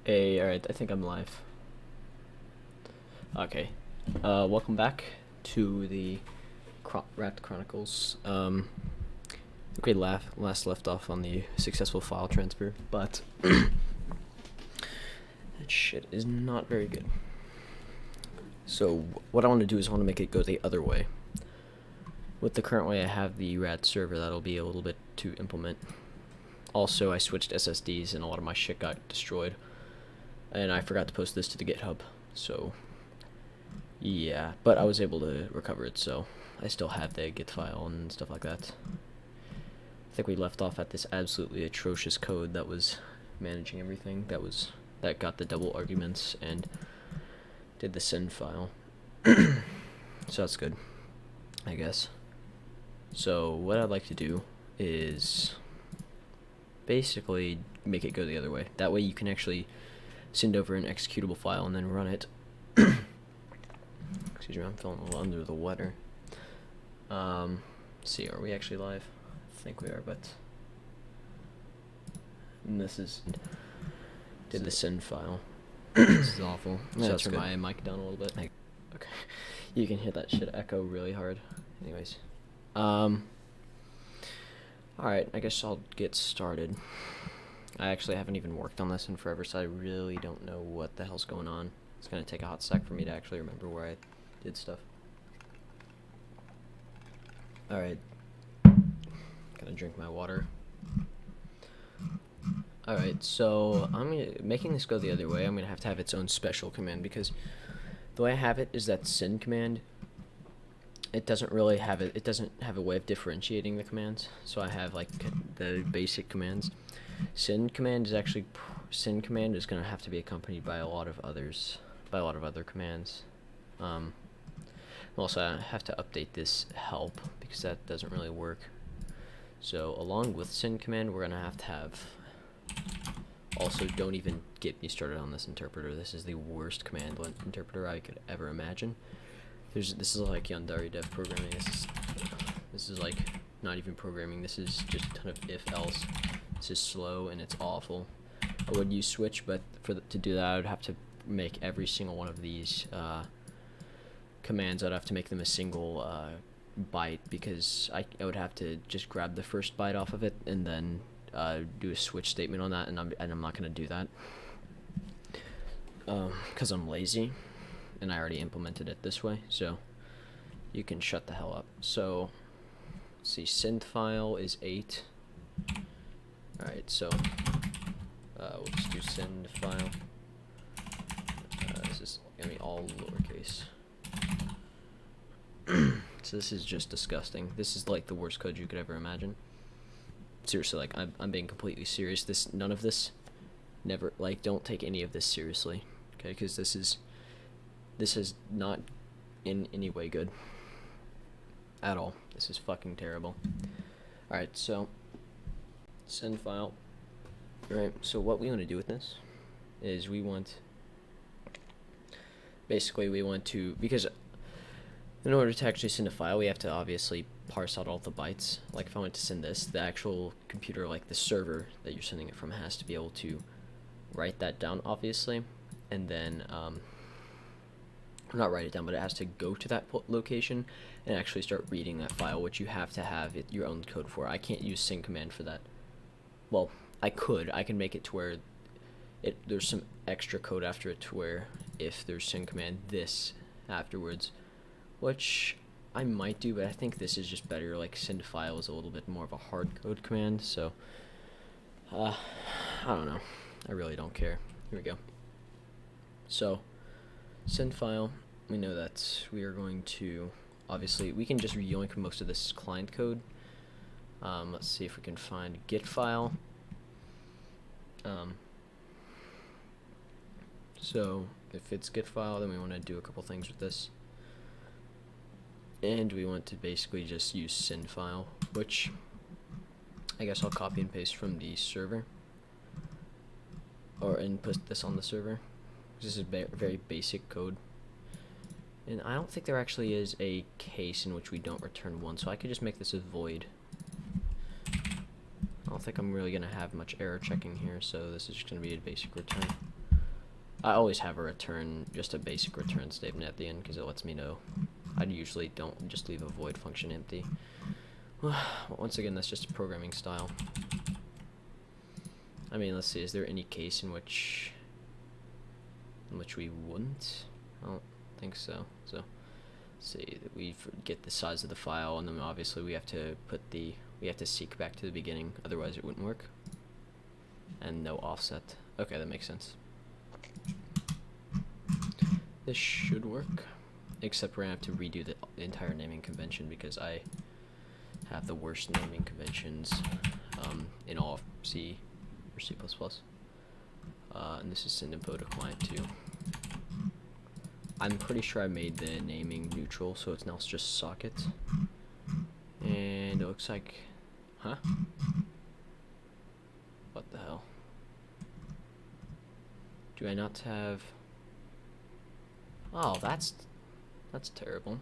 Hey, alright, I think I'm live. Okay. Welcome back to the RAT Chronicles. I think we last left off on the successful file transfer, but that shit is not very good. So what I want to do is I want to make it go the other way. With the current way I have the RAT server, that'll be a little bit to implement. Also, I switched SSDs and a lot of my shit got destroyed. And I forgot to post this to the GitHub, so yeah, but I was able to recover it, so I still have the Git file and stuff like that. I think we left off at this absolutely atrocious code that was managing everything, that got the double arguments and did the send file. So that's good, I guess. So what I'd like to do is basically make it go the other way. That way you can actually send over an executable file and then run it. Excuse me, I'm feeling a little under the weather. Let's see, are we actually live? I think we are, but and this is did the send file. This is awful. So I'll turn my mic down a little bit. Okay, you can hear that shit echo really hard. Anyways, all right, I guess I'll get started. I actually haven't even worked on this in forever, so I really don't know what the hell's going on. It's gonna take a hot sec for me to actually remember where I did stuff. Alright. Gotta drink my water. Alright, so making this go the other way, I'm gonna have to have its own special command, because the way I have it is that send command, it doesn't really have it doesn't have a way of differentiating the commands. So I have like the basic commands. Send command is going to have to be accompanied by a lot of other commands. Also, I have to update this help because that doesn't really work. So along with send command, we're going to have also, don't even get me started on this interpreter. This is the worst command interpreter I could ever imagine. This is like Yandere dev programming. This is like not even programming. This is just a ton of if else. This is slow and it's awful. I would use switch, but to do that, I would have to make every single one of these commands. I'd have to make them a single byte, because I would have to just grab the first byte off of it and then do a switch statement on that, and I'm not gonna do that because I'm lazy and I already implemented it this way. So you can shut the hell up. So let's see, send file is 8. Alright, so we'll just do send file. This is gonna be all lowercase. So this is just disgusting. This is like the worst code you could ever imagine. Seriously, like I'm being completely serious. None of this, never, like, don't take any of this seriously, okay? Because this is not in any way good at all. This is fucking terrible. Alright, so send file. Alright, so what we want to do with this is we want to, because in order to actually send a file, we have to obviously parse out all the bytes. Like if I want to send this, the actual computer, like the server that you're sending it from, has to be able to write that down, obviously, and then not write it down, but it has to go to that location and actually start reading that file, which you have to have your own code for. I can't use send command for that. Well, I can make it to where there's some extra code after it, to where if there's send command, this afterwards, which I might do, but I think this is just better. Like send file is a little bit more of a hard code command, so I don't know. I really don't care. Here we go. So send file, we know that we are going to, obviously we can just yoink most of this client code. Let's see if we can find git file. So if it's git file, then we want to do a couple things with this, and we want to basically just use send file, which I guess I'll copy and paste from the server, and put this on the server. This is very basic code, and I don't think there actually is a case in which we don't return 1, so I could just make this a void. I don't think I'm really gonna have much error checking here, so this is just gonna be a basic return. I always have a return, just a basic return statement at the end because it lets me know. I usually don't just leave a void function empty. Once again, that's just a programming style. I mean, let's see, is there any case in which we wouldn't? I don't think so. So, let's see, that we get the size of the file, and then obviously we have to seek back to the beginning, otherwise it wouldn't work. And no offset. Okay, that makes sense. This should work, except we're gonna have to redo the entire naming convention because I have the worst naming conventions in all of C or C++. And this is send info to client 2. I'm pretty sure I made the naming neutral, so it's now just socket. And it looks like, huh? What the hell? Do I not have? Oh, that's terrible.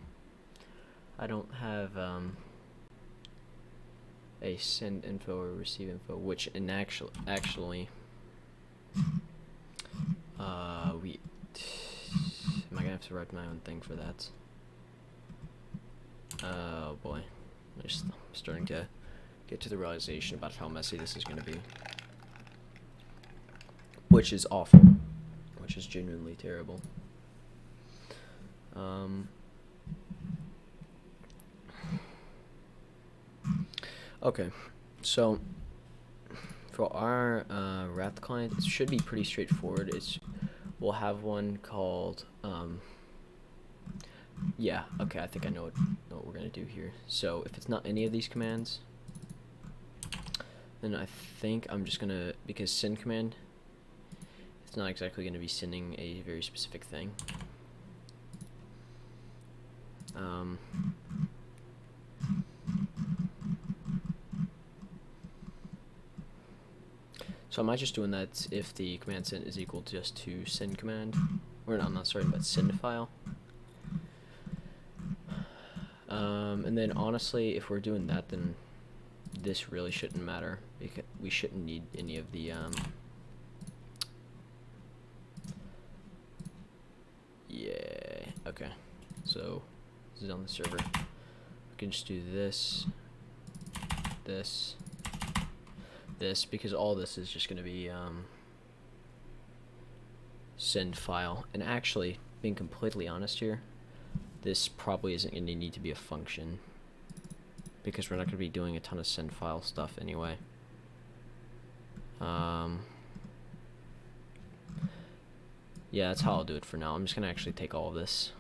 I don't have a send info or receive info, which in actually am I gonna have to write my own thing for that? Oh boy, I'm just starting to get to the realization about how messy this is gonna be, which is awful, which is genuinely terrible. Okay, so for our RAT client, it should be pretty straightforward. We'll have one called yeah, okay, I think I know what we're gonna do here. So if it's not any of these commands, then I think I'm just gonna, because send command, it's not exactly gonna be sending a very specific thing. So am I just doing that if the command sent is equal just to send command? Or no, I'm not sorry, but send file. And then honestly, if we're doing that, then this really shouldn't matter, because we shouldn't need any of the yeah, okay. So this is on the server. We can just do this, this, because all this is just going to be send file. And actually, being completely honest here, this probably isn't going to need to be a function, because we're not going to be doing a ton of send file stuff anyway. Yeah, that's how I'll do it for now. I'm just going to actually take all of this.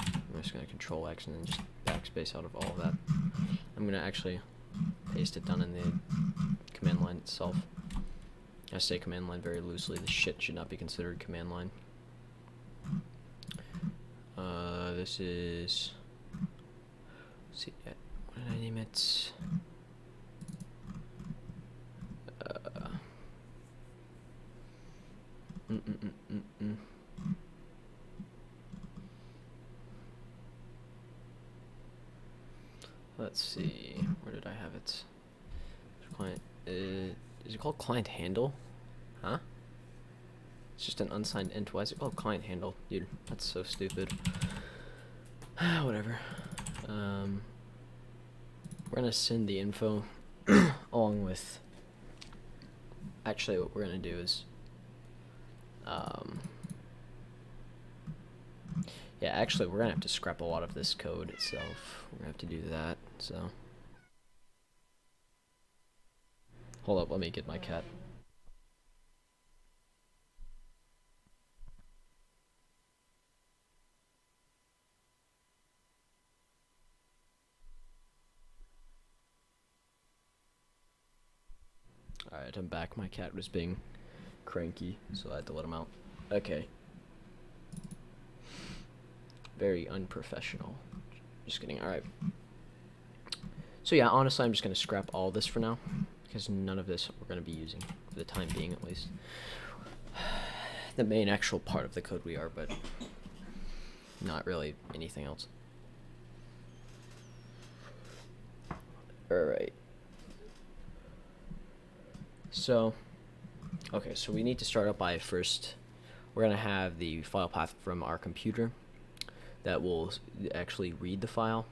I'm just going to Control X and then just backspace out of all of that. I'm going to actually paste it down in the command line itself. I say command line very loosely. This shit should not be considered command line. This is, let's see, what did I name it? Let's see, where did I have it? Client, is it called client handle? Huh? It's just an unsigned int. Why is it called client handle? Dude, that's so stupid. Whatever. We're gonna send the info along with, actually what we're gonna do is yeah, actually we're gonna have to scrap a lot of this code itself. We're gonna have to do that, so hold up, let me get my cat. Alright, I'm back. My cat was being cranky, so I had to let him out. Okay. Very unprofessional. Just kidding. Alright. So yeah, honestly, I'm just going to scrap all this for now, because none of this we're going to be using, for the time being at least. The main actual part of the code we are, but not really anything else. Alright. So, okay, so we need to start up by first we're going to have the file path from our computer that will actually read the file,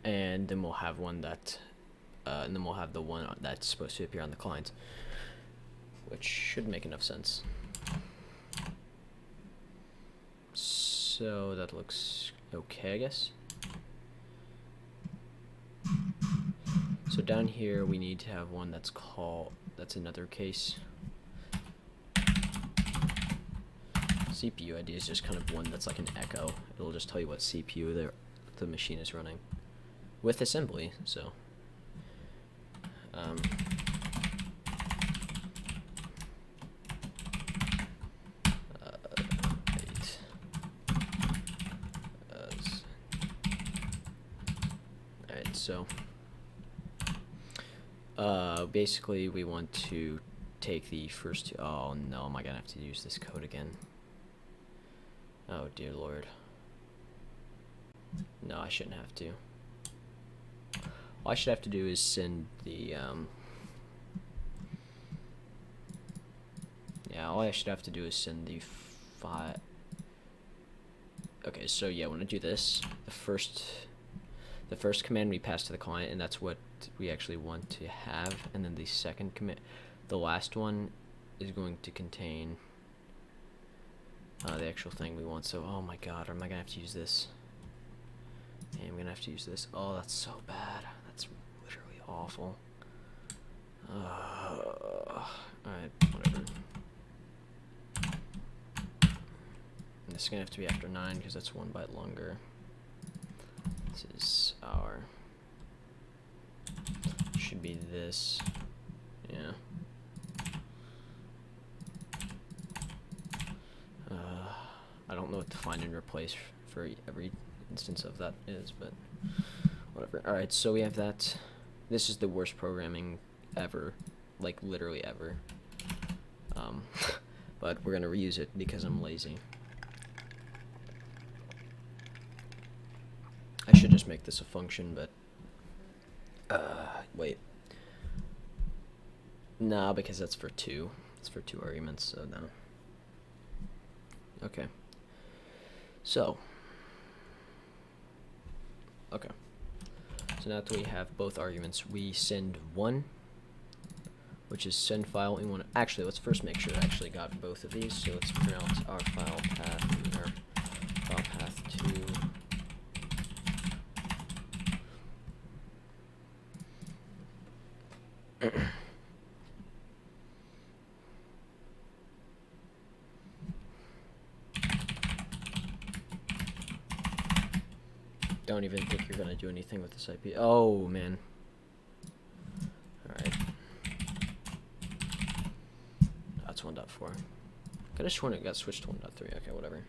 and then we'll have one that, and then we'll have the one that's supposed to appear on the client, which should make enough sense. So that looks okay, I guess. So down here we need to have one that's that's another case. CPU ID is just kind of one that's like an echo. It'll just tell you what CPU the machine is running with assembly. So alright, so basically we want to take the first two. Oh no, am I gonna have to use this code again? Oh dear lord. No, I shouldn't have to. All I should have to do is send the yeah, all I should have to do is send the file. Okay, so yeah, when I do this, the first command we pass to the client, and that's what we actually want to have, and then the second command, the last one, is going to contain the actual thing we want. So, oh my god, am I gonna have to use this? Yeah, I'm gonna have to use this. Oh, that's so bad. That's literally awful. Alright, whatever. And this is gonna have to be after 9 because that's 1 byte longer. This is our. Should be this. Yeah. I don't know what to find and replace for every instance of that is, but whatever. Alright, so we have that. This is the worst programming ever. Like, literally ever. But we're gonna reuse it because I'm lazy. I should just make this a function, but wait. Nah, because that's for 2. It's for 2 arguments, so no. Okay. So. Okay. So now that we have both arguments, we send one, which is send file. We want to actually, let's first make sure I actually got both of these. So let's pronounce our file path, our file path to. Don't even think you're gonna do anything with this IP. Oh man. Alright. That's 1.4. Could have sworn it got switched to 1.3. Okay, whatever.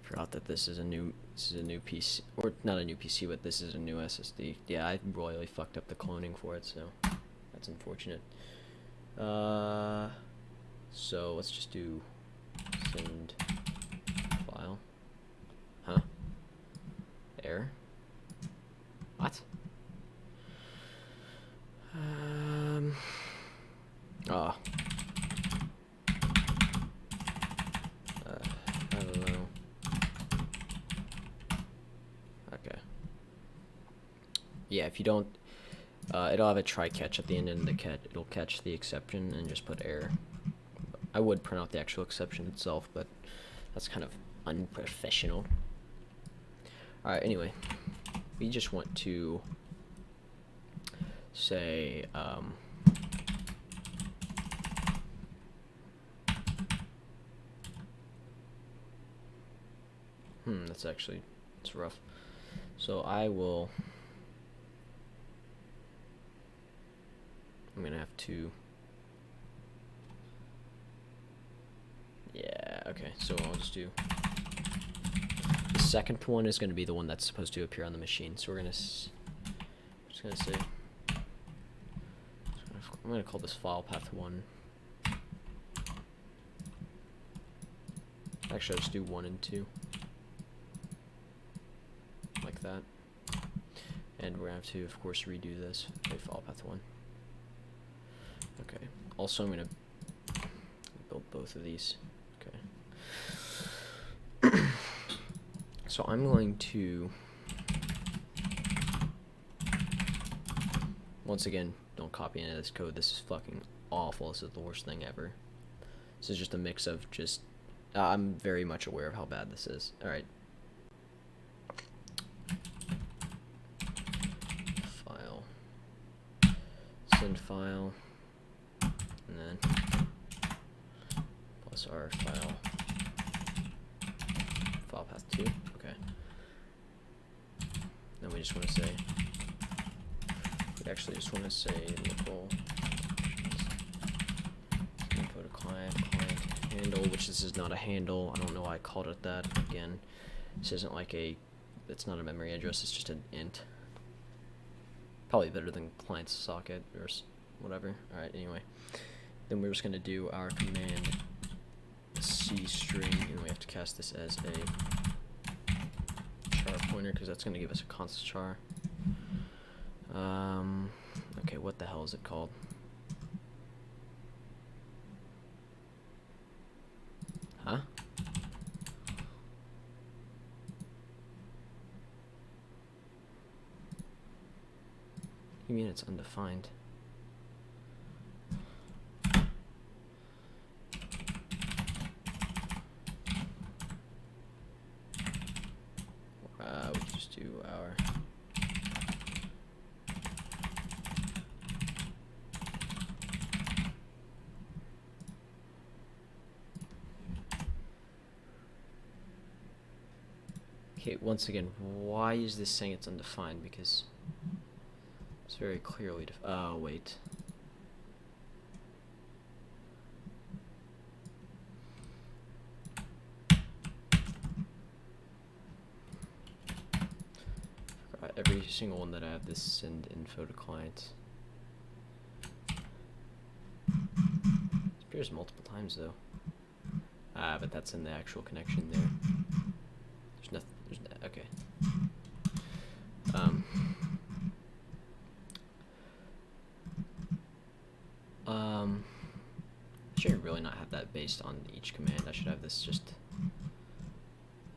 Forgot that this is a new PC, or not a new PC, but this is a new SSD. Yeah, I royally fucked up the cloning for it, so that's unfortunate. So let's just do send file. Huh? Error? What? Oh. I don't know. Okay. Yeah, if you don't, it'll have a try catch at the end, and it'll catch the exception and just put error. I would print out the actual exception itself, but that's kind of unprofessional. Alright, anyway. We just want to say, it's rough. So I'm gonna have to, yeah, okay, so I'll just do, the second one is gonna be the one that's supposed to appear on the machine, so we're gonna, just gonna say, I'm gonna call this file path 1. Actually, I'll just do 1 and 2. Like that. And we're gonna have to, of course, redo this. Okay, file path 1. Okay. Also, I'm gonna build both of these. Okay. So I'm going to, once again, don't copy any of this code. This is fucking awful. This is the worst thing ever. This is just a mix of just, I'm very much aware of how bad this is. Alright. File. Send file. And then plus our file. File path 2. Okay. Then we just want to say, we actually just want to say local info to client handle, which this is not a handle. I don't know why I called it that. Again, this isn't like a, it's not a memory address, it's just an int. Probably better than client socket or whatever. Alright, anyway. Then we're just going to do our command C string, and we have to cast this as a char pointer because that's going to give us a constant char. Okay, what the hell is it called? Huh? You mean it's undefined? We can just do our okay, once again, why is this saying it's undefined? Because it's very clearly oh, wait. Every single one that I have this send info to client. It appears multiple times though. But that's in the actual connection there. There's nothing. There's no, okay. I should really not have that based on each command. I should have this just,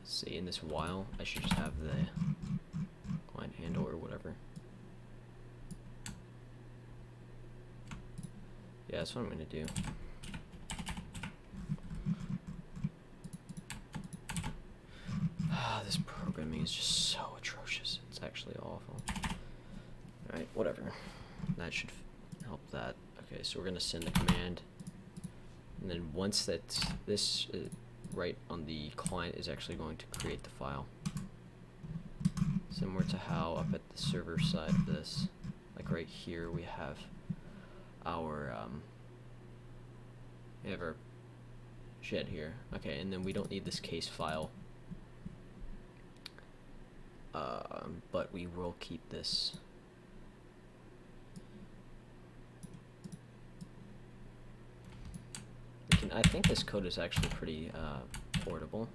say in this while, I should just have the client handle or whatever. Yeah, that's what I'm gonna do. This programming is just so atrocious. It's actually awful. Alright, whatever. That should help that. Okay, so we're gonna send the command, and then once that this right on the client is actually going to create the file. Similar to how up at the server side of this, like right here, we have our shed here. Okay, and then we don't need this case file, but we will keep this. I think this code is actually pretty portable.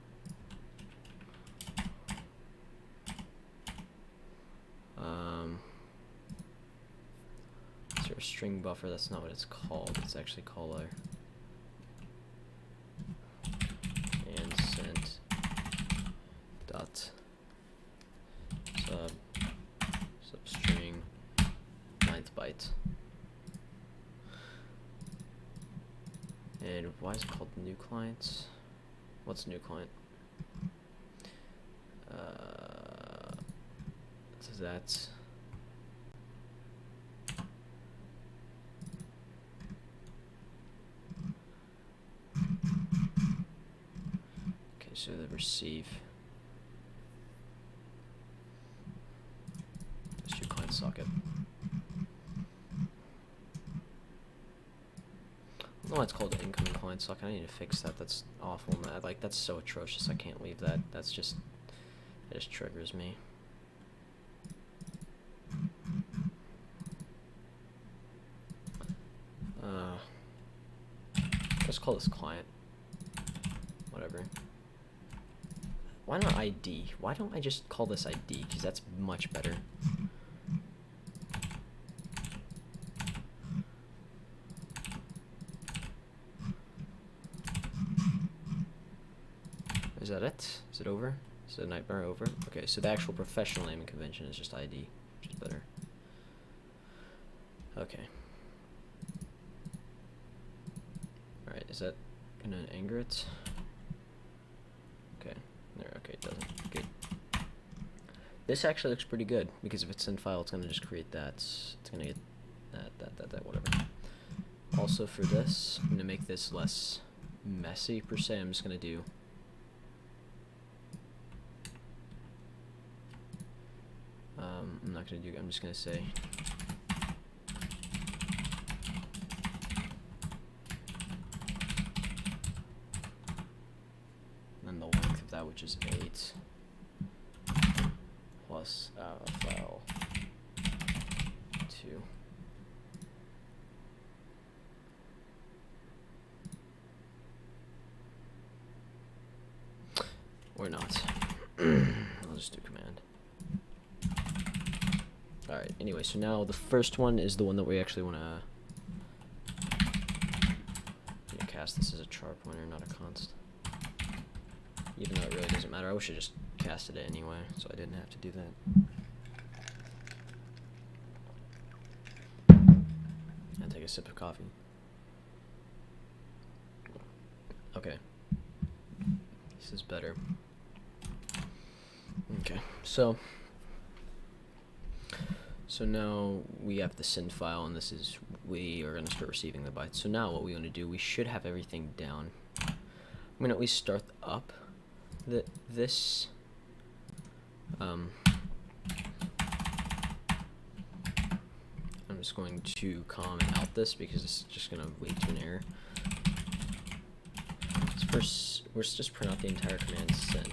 Is there a string buffer? That's not what it's called. It's actually called and sent dot substring 9th byte. And why is it called new clients? What's new client? So that's okay. So the receive. That's your client socket. Oh, it's called incoming client socket. I need to fix that. That's awful. Like, that's so atrocious. I can't leave that. That's just, it just triggers me. Let's call this client. Whatever. Why not ID? Why don't I just call this ID? Because that's much better. that it? Is it over? Is the nightmare over? Okay, so the actual professional naming convention is just ID, which is better. Okay. Alright, is that gonna anger it? Okay, there, okay, it doesn't. Good. This actually looks pretty good, because if it's in file, it's gonna just create that. It's gonna get that, whatever. Also for this, I'm gonna make this less messy per se. I'm just gonna do I'm not gonna do, I'm just gonna say and the length of that, which is 8 plus file 2. Or not. I'll just do command. Alright, anyway, so now the first one is the one that we actually want to cast this as a char pointer, not a const. Even though it really doesn't matter. I wish I just casted it anyway, so I didn't have to do that. And take a sip of coffee. Okay. This is better. Okay, so now we have the send file, and this is, we are going to start receiving the bytes. So now what we want to do, we should have everything down. I'm going to at least start up this. I'm just going to comment out this because it's just going to lead to an error. So first, we're just print out the entire command send.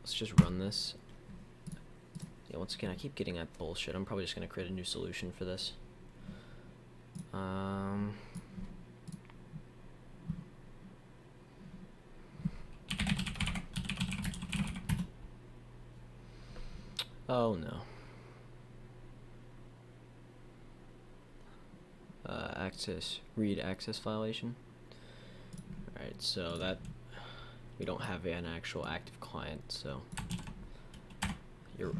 Let's just run this. Yeah, once again, I keep getting that bullshit. I'm probably just gonna create a new solution for this. Oh no. Read access violation. Alright, so that we don't have an actual active client, so I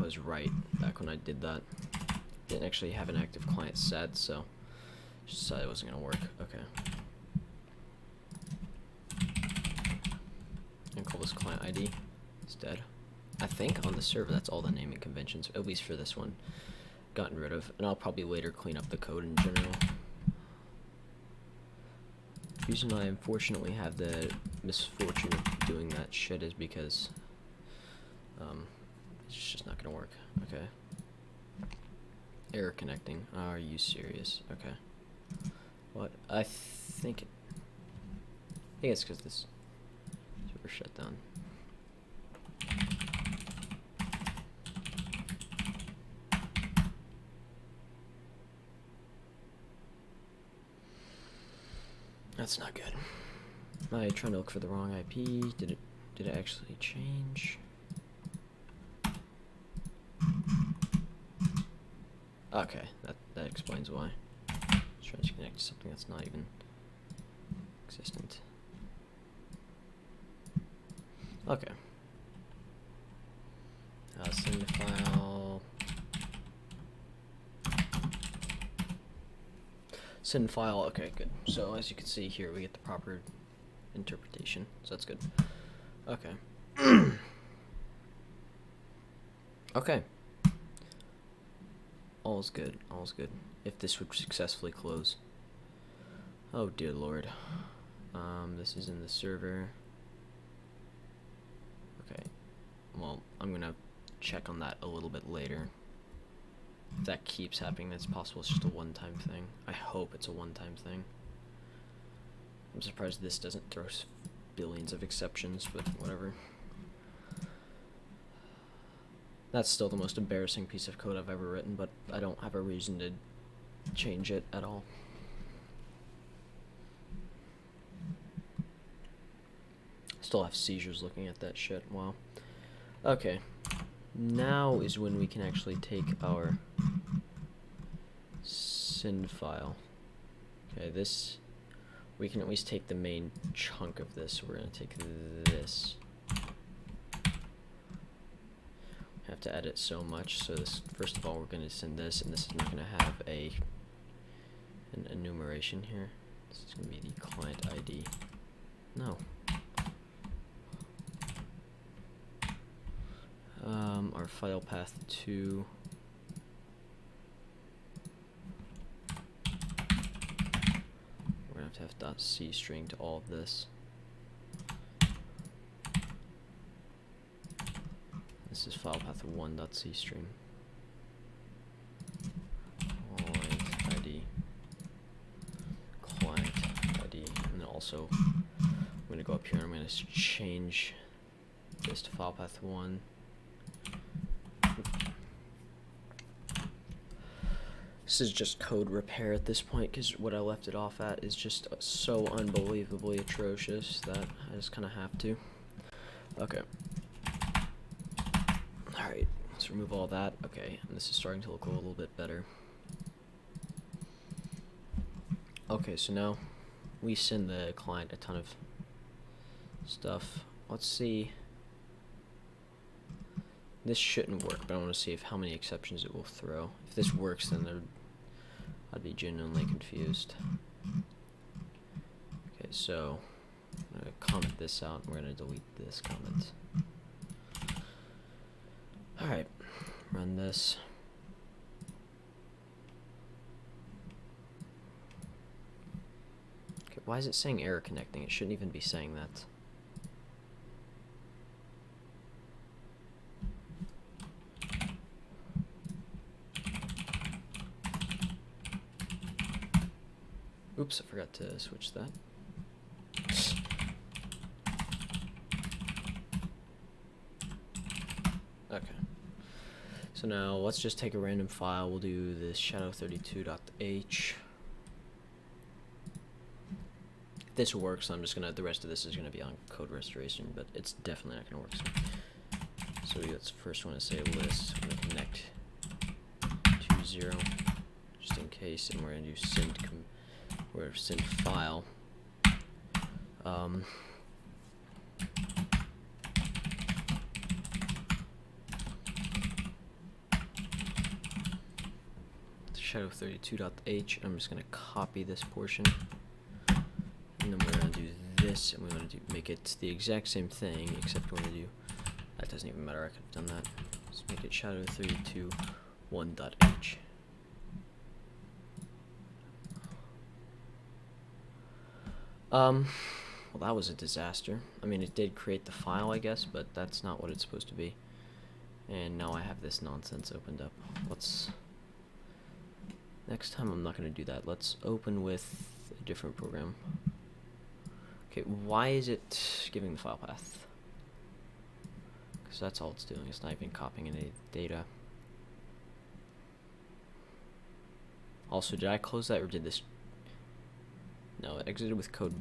was right back when I did that. Didn't actually have an active client set, so just decided it wasn't gonna work. Okay. And call this client ID instead. I think on the server that's all the naming conventions, at least for this one, gotten rid of, and I'll probably later clean up the code in general. The reason I unfortunately have the misfortune of doing that shit is because it's just not gonna work. Okay. Error connecting. Are you serious? Okay. What? I think it's because this server shut down. That's not good. Am I trying to look for the wrong IP? Did it actually change? Okay, that explains why. Just trying to connect to something that's not even existent. Okay. Send the file. Send file. Okay, good. So as you can see here, we get the proper interpretation. So that's good. Okay. Okay. All's good. All's good. If this would successfully close. Oh dear lord. This is in the server. Okay. Well, I'm gonna check on that a little bit later. If that keeps happening, that's possible. It's just a one-time thing. I hope it's a one-time thing. I'm surprised this doesn't throw billions of exceptions, but whatever. That's still the most embarrassing piece of code I've ever written, but I don't have a reason to change it at all. Still have seizures looking at that shit. Wow. Okay. Now is when we can actually take our send file. Okay, this, we can at least take the main chunk of this. So we're going to take this. Have to edit so much. So this, first of all, we're going to send this, and this is not going to have an enumeration here. This is going to be the client ID. No. Our file path 2. We're going to have .c string to all of this. This is file path 1.c string. Client ID. Client ID. And then also, I'm going to go up here and I'm going to change this to file path 1. This is just code repair at this point, because what I left it off at is just so unbelievably atrocious that I just kind of have to. Okay. Alright, let's remove all that. Okay, and this is starting to look a little bit better. Okay, so now we send the client a ton of stuff. Let's see. This shouldn't work, but I want to see how many exceptions it will throw. If this works, then I'd be genuinely confused. Okay, so I'm going to comment this out, and we're going to delete this comment. Alright, run this. Okay, why is it saying error connecting? It shouldn't even be saying that. Oops, I forgot to switch that. Okay. So now let's just take a random file. We'll do this shadow32.h. If this works, I'm just gonna, the rest of this is gonna be on code restoration, but it's definitely not gonna work. So we first want to say list. I'm gonna connect to 0, just in case, and we're gonna do send file. Shadow32.h. I'm just gonna copy this portion, and then we're gonna do this, and we want to make it the exact same thing, except we're gonna do, that doesn't even matter. I could have done that. Let's make it shadow32.1.h. Well, that was a disaster. I mean, it did create the file, I guess, but that's not what it's supposed to be. And now I have this nonsense opened up. Next time I'm not going to do that. Let's open with a different program. Okay, why is it giving the file path? Because that's all it's doing. It's not even copying any data. Also, did I close that, or did this? No, it exited with code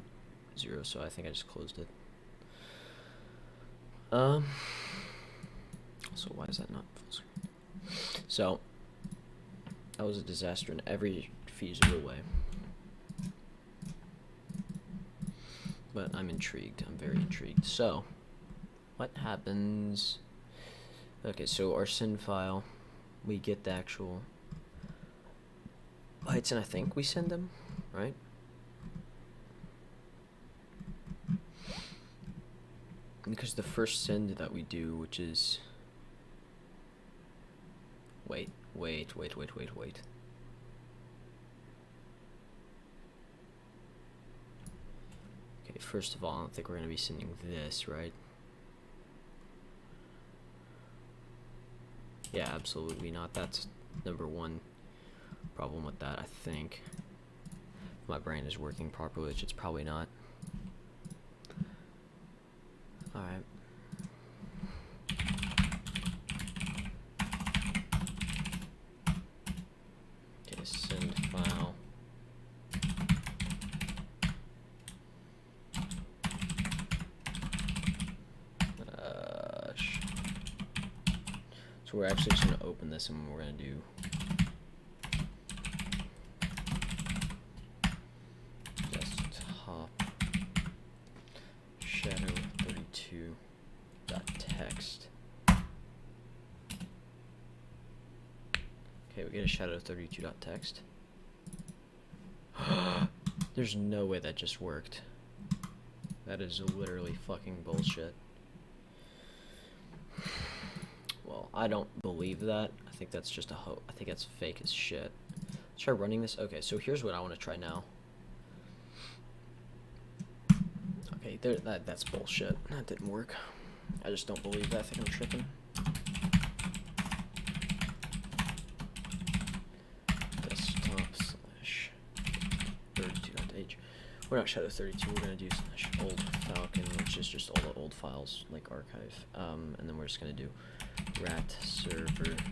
0, so I think I just closed it. So why is that not full screen? So that was a disaster in every feasible way. But I'm intrigued. I'm very intrigued. So what happens? Okay, so our send file, we get the actual bytes, and I think we send them, right? Because the first send that we do, which is, wait. Okay, first of all, I don't think we're going to be sending this, right? Yeah, absolutely not. That's number one problem with that, I think. If my brain is working properly, which it's probably not. Alright. Okay, send file. So we're actually just going to open this, and we're going to do text. Okay, we get a shadow32.txt. There's no way that just worked. That is literally fucking bullshit. Well, I don't believe that. I think that's just a I think that's fake as shit. Let's try running this. Okay, so here's what I want to try now. Okay, that's bullshit. That didn't work. I just don't believe that. I think I'm tripping. Desktop/32.h. We're not shadow32. We're gonna do /old falcon, which is just all the old files like archive. And then we're just gonna do rat server.exe.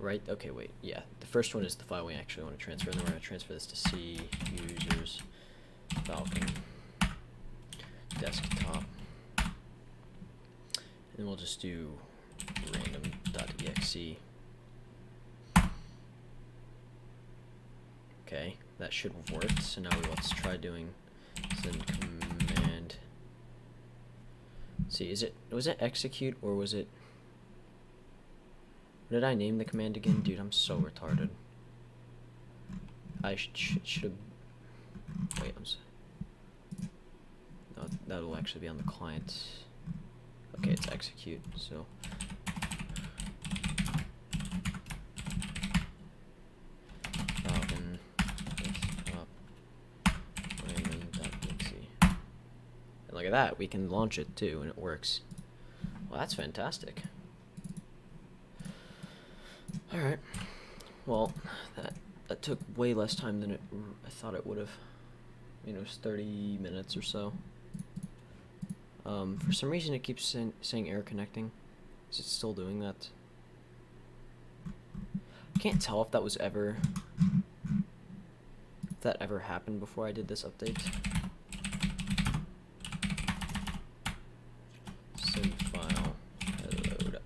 Right? Okay, wait. Yeah, the first one is the file we actually want to transfer. And then we're gonna transfer this to C users falcon desktop. And then we'll just do random.exe. Okay, that should have worked. So now let's try doing send command. See, was it execute or was it? What did I name the command again? Dude, I'm so retarded. I should have. Wait, no, that'll actually be on the client. Okay, it's execute. So. Falcon desktop random.exe. And look at that, we can launch it too, and it works. Well, that's fantastic. All right. Well, that took way less time than I thought it would have. I mean, it was 30 minutes or so. For some reason, it keeps saying error connecting. Is it still doing that? I can't tell if that was ever. If that ever happened before I did this update. Send file. Load.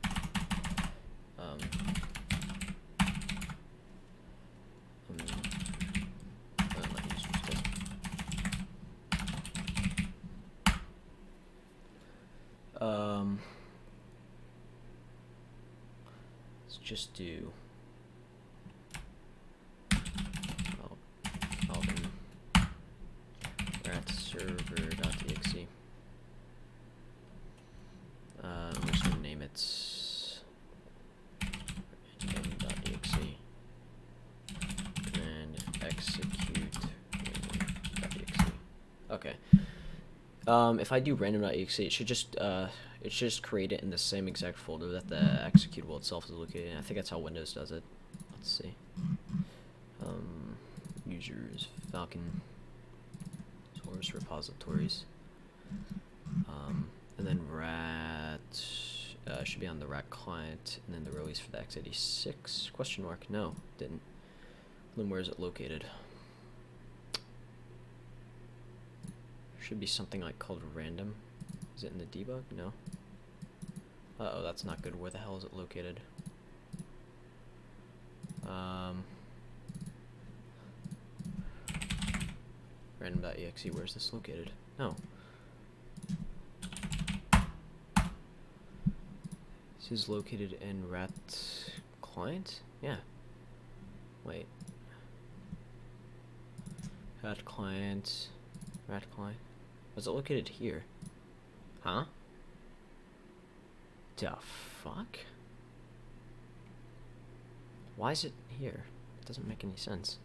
Let's just do Falcon rat server.exe. I'm just gonna name it random.exe and execute random.exe. Okay. If I do random.exe, it should just create it in the same exact folder that the executable itself is located in. I think that's how Windows does it. Let's see. Users Falcon source repositories, and then rat should be on the rat client, and then the release for the x86 question mark. No, didn't. Then where is it located? Should be something like called random. Is it in the debug? No. Uh-oh, that's not good. Where the hell is it located? Random.exe, where's this located? No. This is located in rat client? Yeah. Wait. Rat client. Rat client. Was it located here? Huh? The fuck? Why is it here? It doesn't make any sense.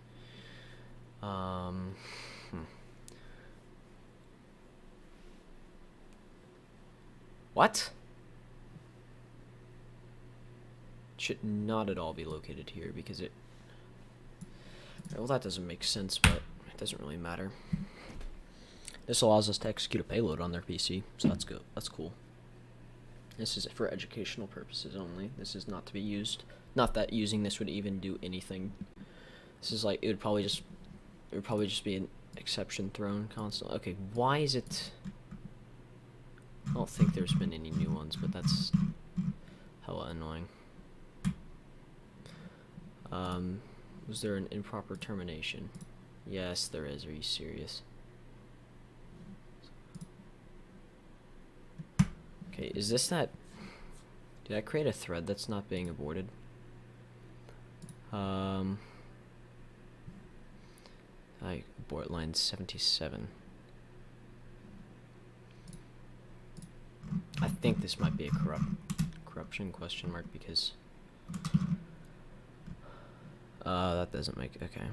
What? It should not at all be located here because it... Well, that doesn't make sense, but it doesn't really matter. This allows us to execute a payload on their PC, so that's good. That's cool. This is for educational purposes only. This is not to be used. Not that using this would even do anything. This is like, it would probably just be an exception thrown constantly. Okay, why is it... I don't think there's been any new ones, but that's hella annoying. Was there an improper termination? Yes, there is. Are you serious? Okay, is this that... Did I create a thread that's not being aborted? I abort line 77. I think this might be a corruption question mark because that doesn't make okay.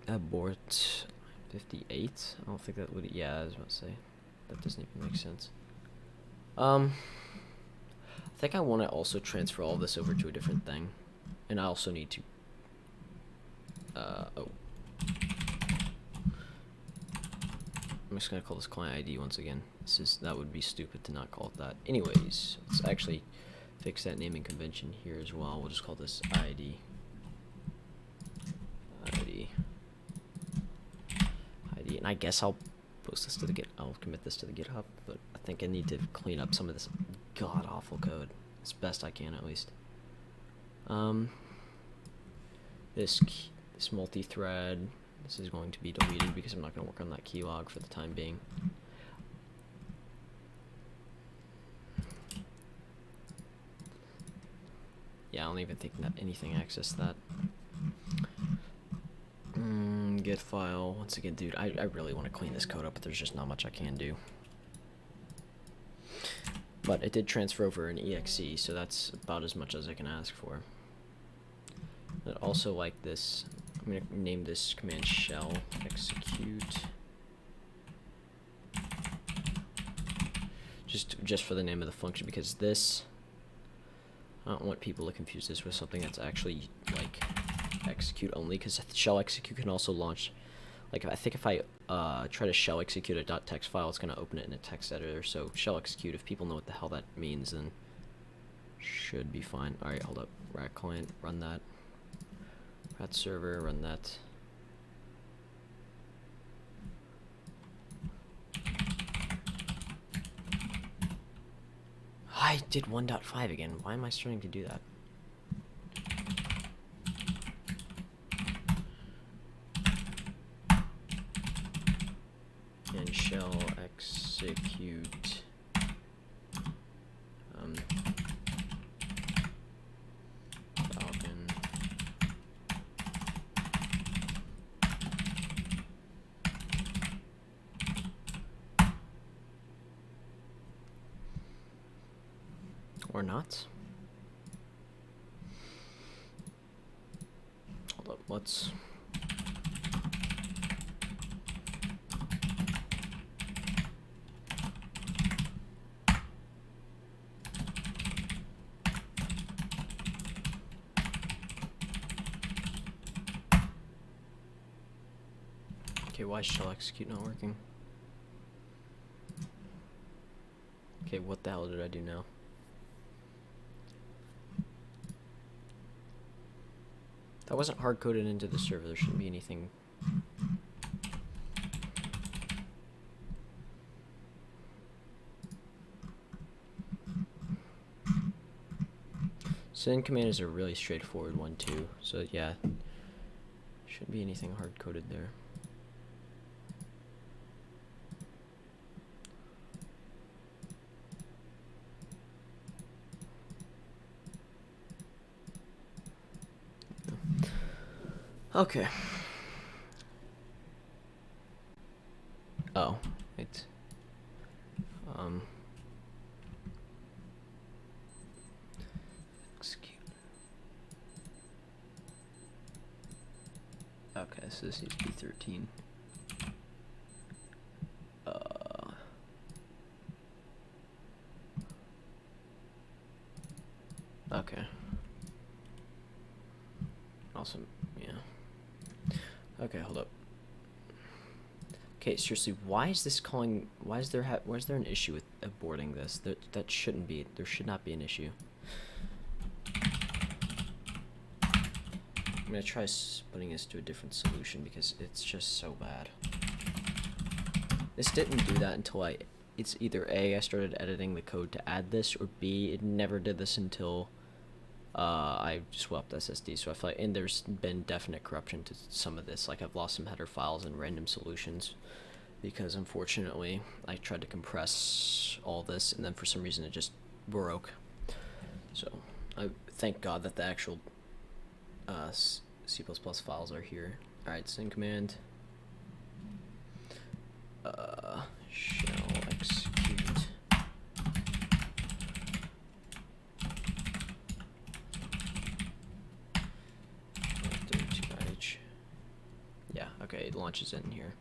Abort 58. I don't think that would. Yeah, I was about to say that doesn't even make sense. I think I want to also transfer all of this over to a different thing, and I also need to. Oh. I'm just gonna call this client ID once again. That would be stupid to not call it that. Anyways, let's actually fix that naming convention here as well. We'll just call this ID. And I guess I'll post this to the I'll commit this to the GitHub, but I think I need to clean up some of this god awful code as best I can at least. This multi-thread. This is going to be deleted because I'm not going to work on that keylog for the time being. Yeah, I don't even think that anything accessed that. Get file. Once again, dude, I really want to clean this code up, but there's just not much I can do. But it did transfer over an exe, so that's about as much as I can ask for. But also like this, I'm going to name this command shell execute. Just for the name of the function, because this, I don't want people to confuse this with something that's actually like execute only, because shell execute can also launch, like I think if I try to shell execute a .txt file, it's going to open it in a text editor. So shell execute, if people know what the hell that means, then should be fine. Alright, hold up. RAT client, run that. RAT server, run that. I did 1.5 again. Why am I starting to do that? And shell execute Falcon. Or not. Hold up, let's okay, why is shell execute not working? Okay, what the hell did I do now? That wasn't hard-coded into the server. There shouldn't be anything. Send command is a really straightforward one too. So yeah, shouldn't be anything hard-coded there. Okay. Oh, wait. Execute. Okay, so this needs to be 13. Okay. Awesome. Yeah. Okay, hold up. Okay, seriously, why is this calling? Why is there an issue with aborting this? That shouldn't be. There should not be an issue. I'm gonna try putting this to a different solution because it's just so bad. This didn't do that until it's either A, I started editing the code to add this, or B, it never did this until I swapped SSD. So I feel like, and there's been definite corruption to some of this. Like I've lost some header files and random solutions because unfortunately I tried to compress all this and then for some reason it just broke. So I thank God that the actual C++ files are here. Alright, send command shall execute yeah, okay, it launches in here.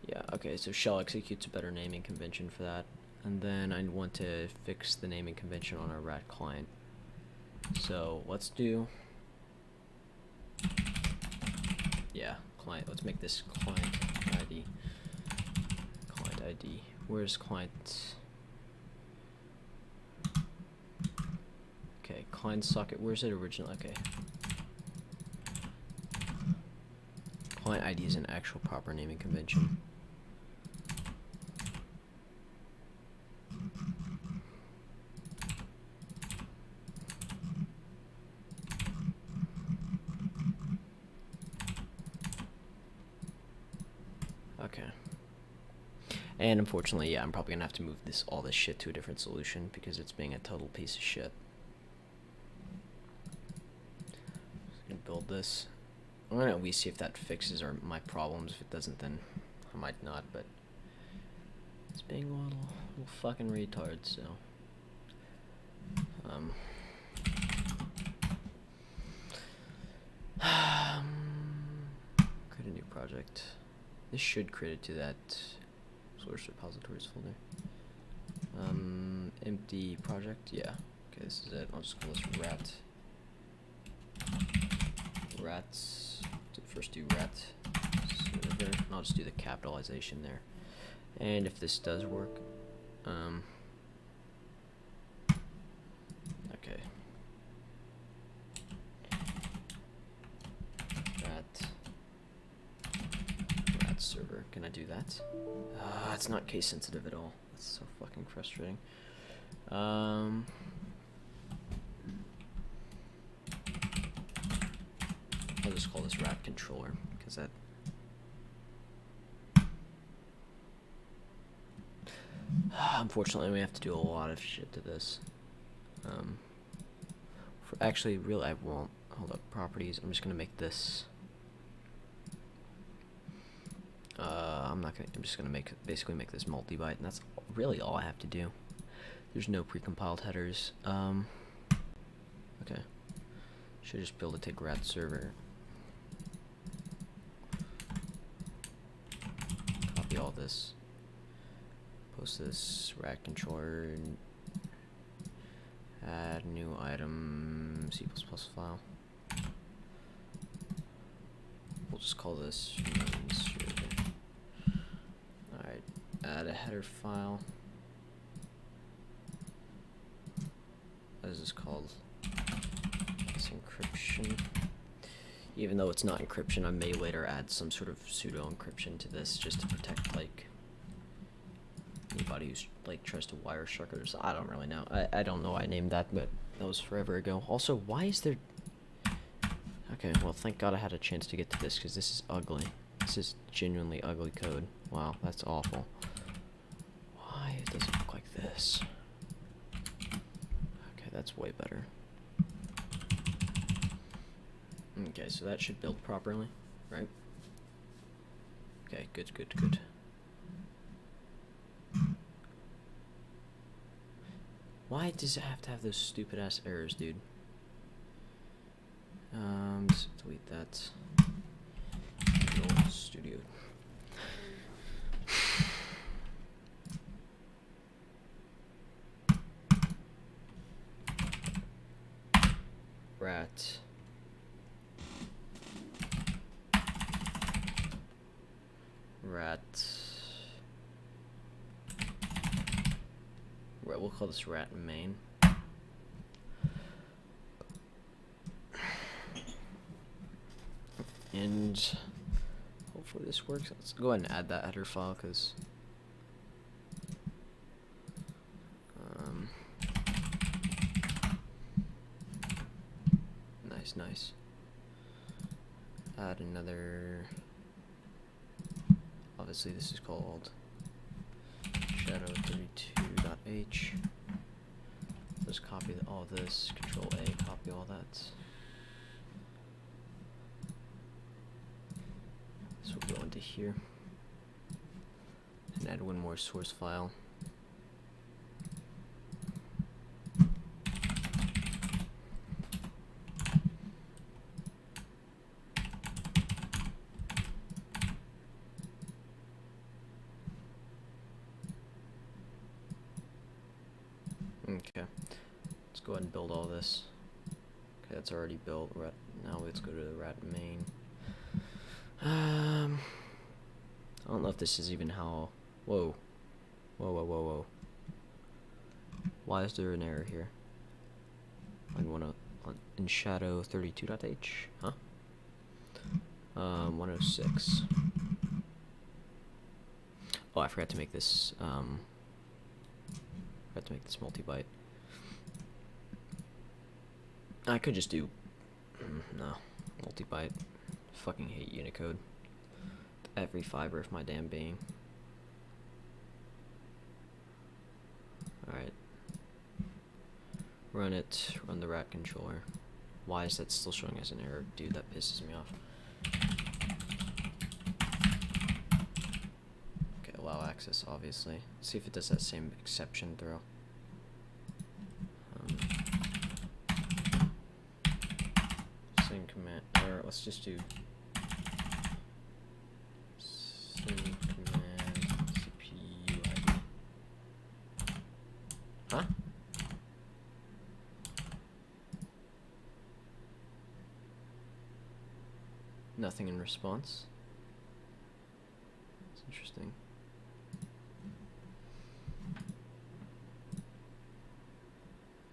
Yeah, okay, so shell execute's a better naming convention for that. And then I want to fix the naming convention on our RAT client. So let's do, yeah, client, let's make this client ID. Client ID, where's client? Okay, client socket, where's it original? Okay. Client ID is an actual proper naming convention. Okay. And unfortunately, yeah, I'm probably gonna have to move all this shit to a different solution because it's being a total piece of shit. Just gonna build this. I'm gonna at least see if that fixes my problems. If it doesn't, then I might not, but it's being a little fucking retard, so. Create a new project. This should create it to that source repositories folder. Empty project, yeah. Okay, this is it. I'll just call this RAT. First do RAT server, and I'll just do the capitalization there. And if this does work, okay. RAT server, can I do that? It's not case sensitive at all. That's so fucking frustrating. I'll just call this RAT controller because that. Unfortunately, we have to do a lot of shit to this. Actually, really, I won't. Hold up, properties. I'm just gonna make this. I'm just gonna basically make this multi-byte, and that's really all I have to do. There's no precompiled headers. Okay. Should just be able to take RAT server. Copy all this. Post this RAT controller. And add new item C++ file. We'll just call this server. Alright, add a header file. What is this called? It's encryption. Even though it's not encryption, I may later add some sort of pseudo encryption to this just to protect like anybody who's like tries to Wireshark or something. I don't really know. I don't know why I named that, but that was forever ago. Also, why is there? Okay, well, thank God I had a chance to get to this because this is ugly. This is genuinely ugly code. Wow, that's awful. Why it doesn't look like this? Okay, that's way better. Okay, so that should build properly, right? Okay, good. Why does it have to have those stupid ass errors, dude? Just delete that. Visual Studio. RAT. We'll call this RAT main. And hopefully this works. Let's go ahead and add that header file because nice. Add another. I'll obviously this is called shadow32.h. Just copy all this, Control A, copy all that. This will go into here. And add one more source file. Okay, let's go ahead and build all this. Okay, that's already built. Now let's go to the RAT main. I don't know if this is even how. Whoa. Why is there an error here? In shadow32.h, huh? 106. Oh, I forgot to make this. Forgot to make this multi-byte. I could just do no multi-byte. Fucking hate Unicode. Every fiber of my damn being. Alright. Run it. Run the RAT controller. Why is that still showing as an error? Dude, that pisses me off. Okay, allow access, obviously. Let's see if it does that same exception throw. Same command. Or let's just do same command CPU ID. Huh? Nothing in response. That's interesting.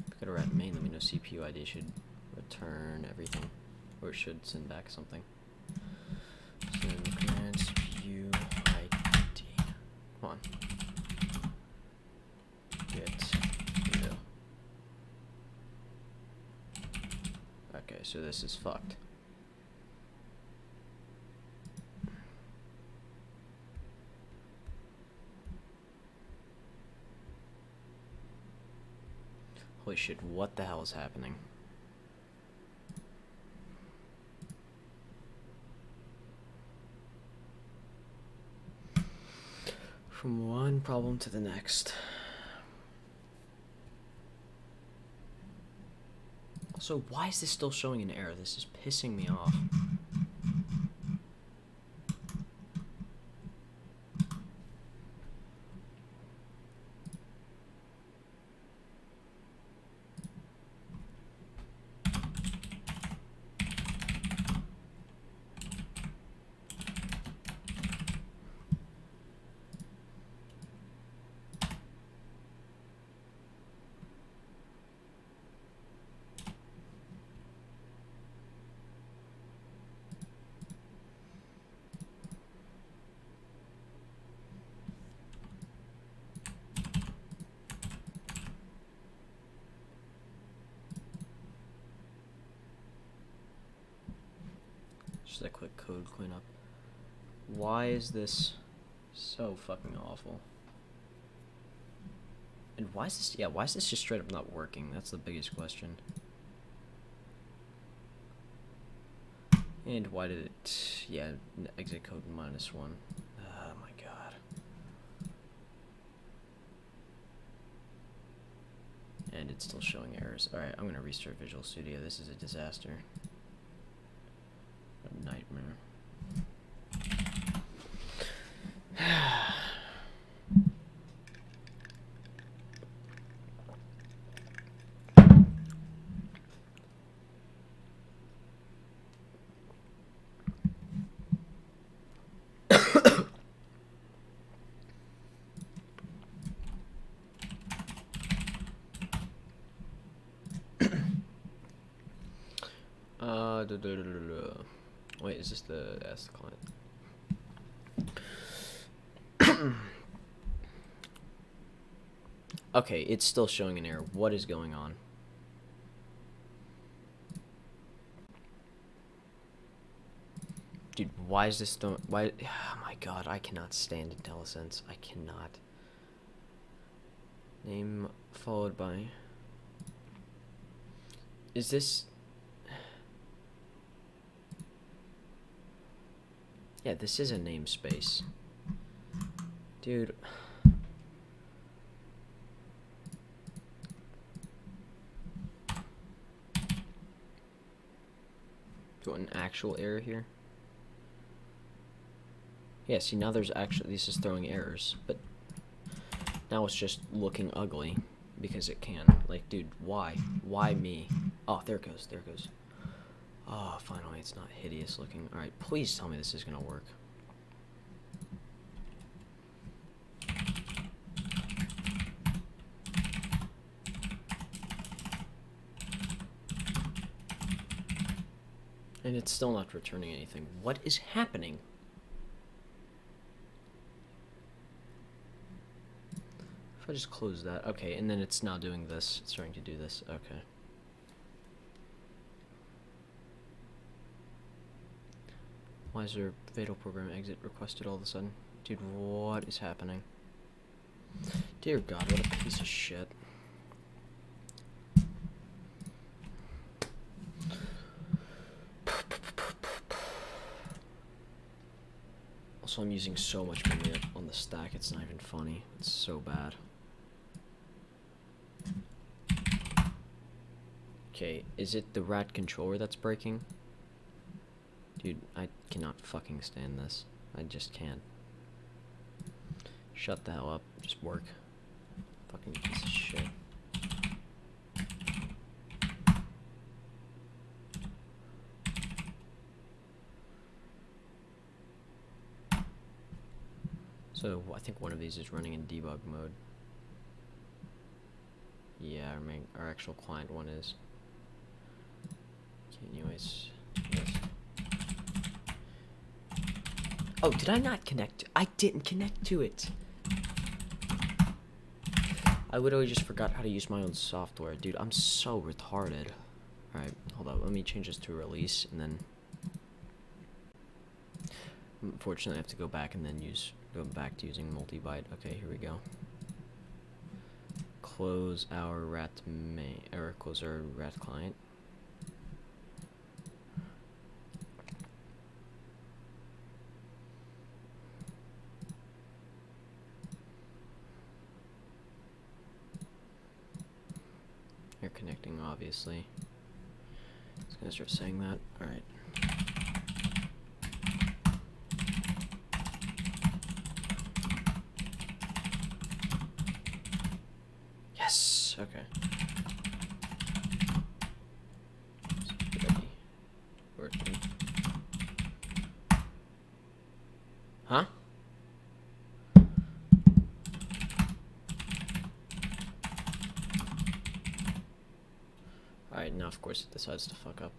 If I go to RAT main, let me know CPU ID should return everything. Or it should send back something. Send command CPU ID. Come on. Get window. Okay, so this is fucked. Holy shit, what the hell is happening? From one problem to the next. Also, why is this still showing an error? This is pissing me off. Just a quick code cleanup. Why is this so fucking awful? And why is this, why is this just straight up not working? That's the biggest question. And why did it, exit code -1. Oh my god. And it's still showing errors. Alright, I'm gonna restart Visual Studio. This is a disaster. A nightmare. Wait, is this that's the client? Okay, it's still showing an error. What is going on? Dude, why is this why? Oh my god, I cannot stand IntelliSense. I cannot. Name followed by. Is this? Yeah, this is a namespace. Dude. Do you want an actual error here? Yeah, see, now there's actually, this is throwing errors, but now it's just looking ugly because it can. Like, dude, why? Why me? Oh, there it goes, there it goes. Oh, finally, it's not hideous looking. Alright, please tell me this is gonna work. And it's still not returning anything. What is happening? If I just close that. Okay, and then it's now doing this. It's starting to do this. Okay. Why is there fatal program exit requested all of a sudden? Dude, what is happening? Dear God, what a piece of shit. Also, I'm using so much memory on the stack, it's not even funny. It's so bad. Okay, is it the RAT controller that's breaking? Dude, I cannot fucking stand this. I just can't. Shut the hell up. Just work. Fucking piece of shit. So, I think one of these is running in debug mode. Yeah, our actual client one is. Okay, anyways. Yes. Oh, did I not connect? I didn't connect to it. I literally just forgot how to use my own software. Dude, I'm so retarded. Alright, hold up. Let me change this to release, and then... Unfortunately, I have to go back and then go back to using multi-byte. Okay, here we go. Close our RAT main, or close our RAT client. You're connecting, obviously. It's gonna start saying that. Alright. Yes! Okay. Ready. Working. Huh? Alright, now of course it decides to fuck up.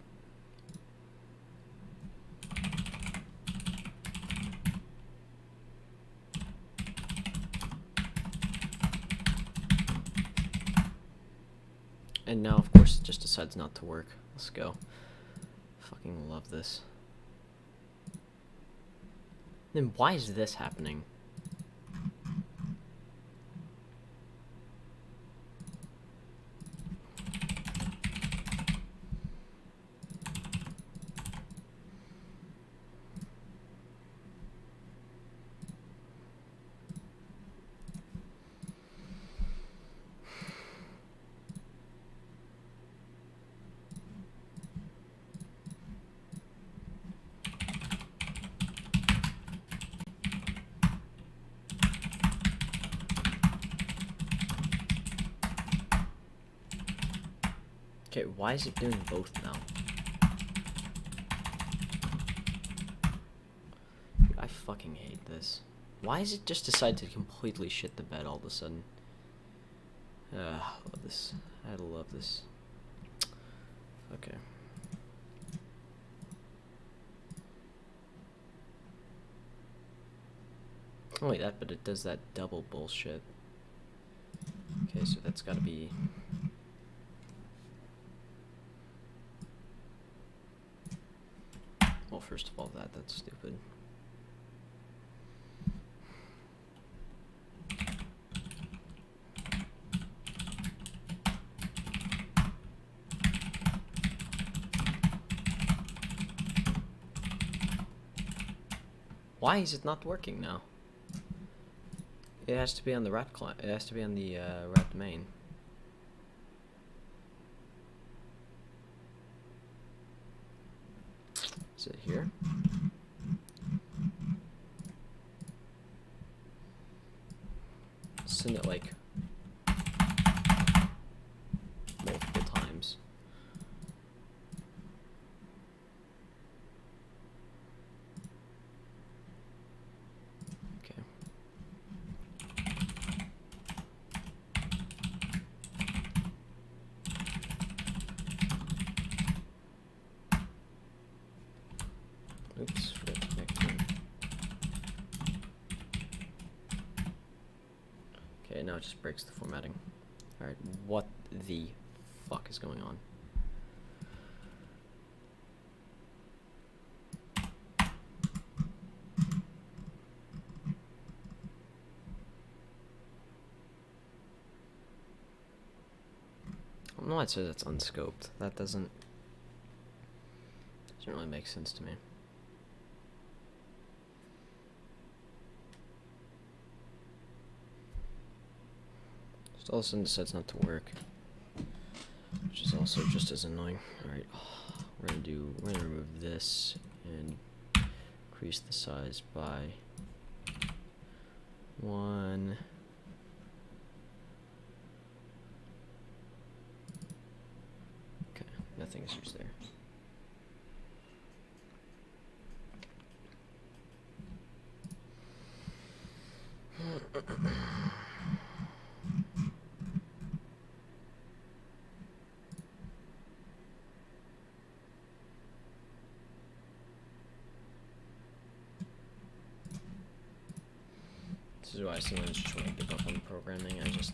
And now of course it just decides not to work. Let's go. Fucking love this. Then why is this happening? Okay, why is it doing both now? Dude, I fucking hate this. Why is it just decide to completely shit the bed all of a sudden? I love this. I love this. Okay. Not only that, but it does that double bullshit. Okay, so that's gotta be... Well, first of all, that's stupid. Why is it not working now? It has to be on the RAT client. It has to be on the RAT domain. Is it here? Send it like multiple times. Okay. Oops, forgot to connect in. Okay, now it just breaks the formatting. Alright, what the fuck is going on? I don't know why it says it's unscoped. That doesn't really make sense to me. Just all of a sudden it decides not to work, which is also just as annoying. Alright, we're gonna remove this and increase the size by 1. Okay, nothing's used there. This is why sometimes just want to give up on programming. I just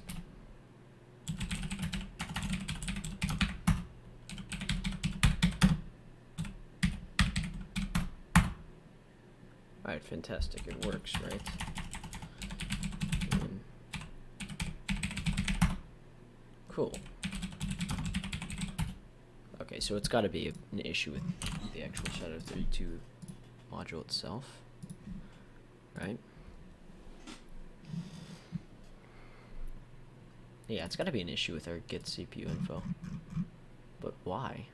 Alright, fantastic. It works, right? Cool. Okay, so it's got to be an issue with the actual Shadow 32 module itself, right? Yeah, it's got to be an issue with our get CPU info. But why?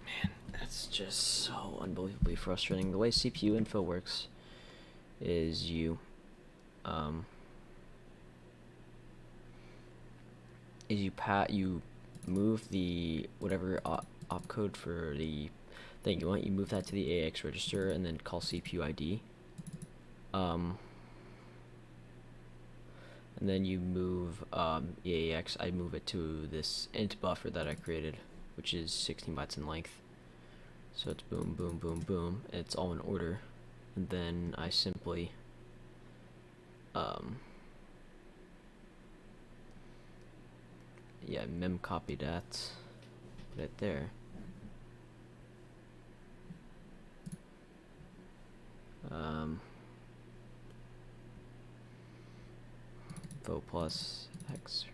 Man, that's just so unbelievably frustrating. The way CPU info works is you move the whatever opcode for the thing you want, you move that to the AX register and then call CPU ID. And then you move EAX, I move it to this int buffer that I created, which is 16 bytes in length. So it's boom, boom, boom, boom, and it's all in order. And then I simply mem copy that, put it there. Info plus X.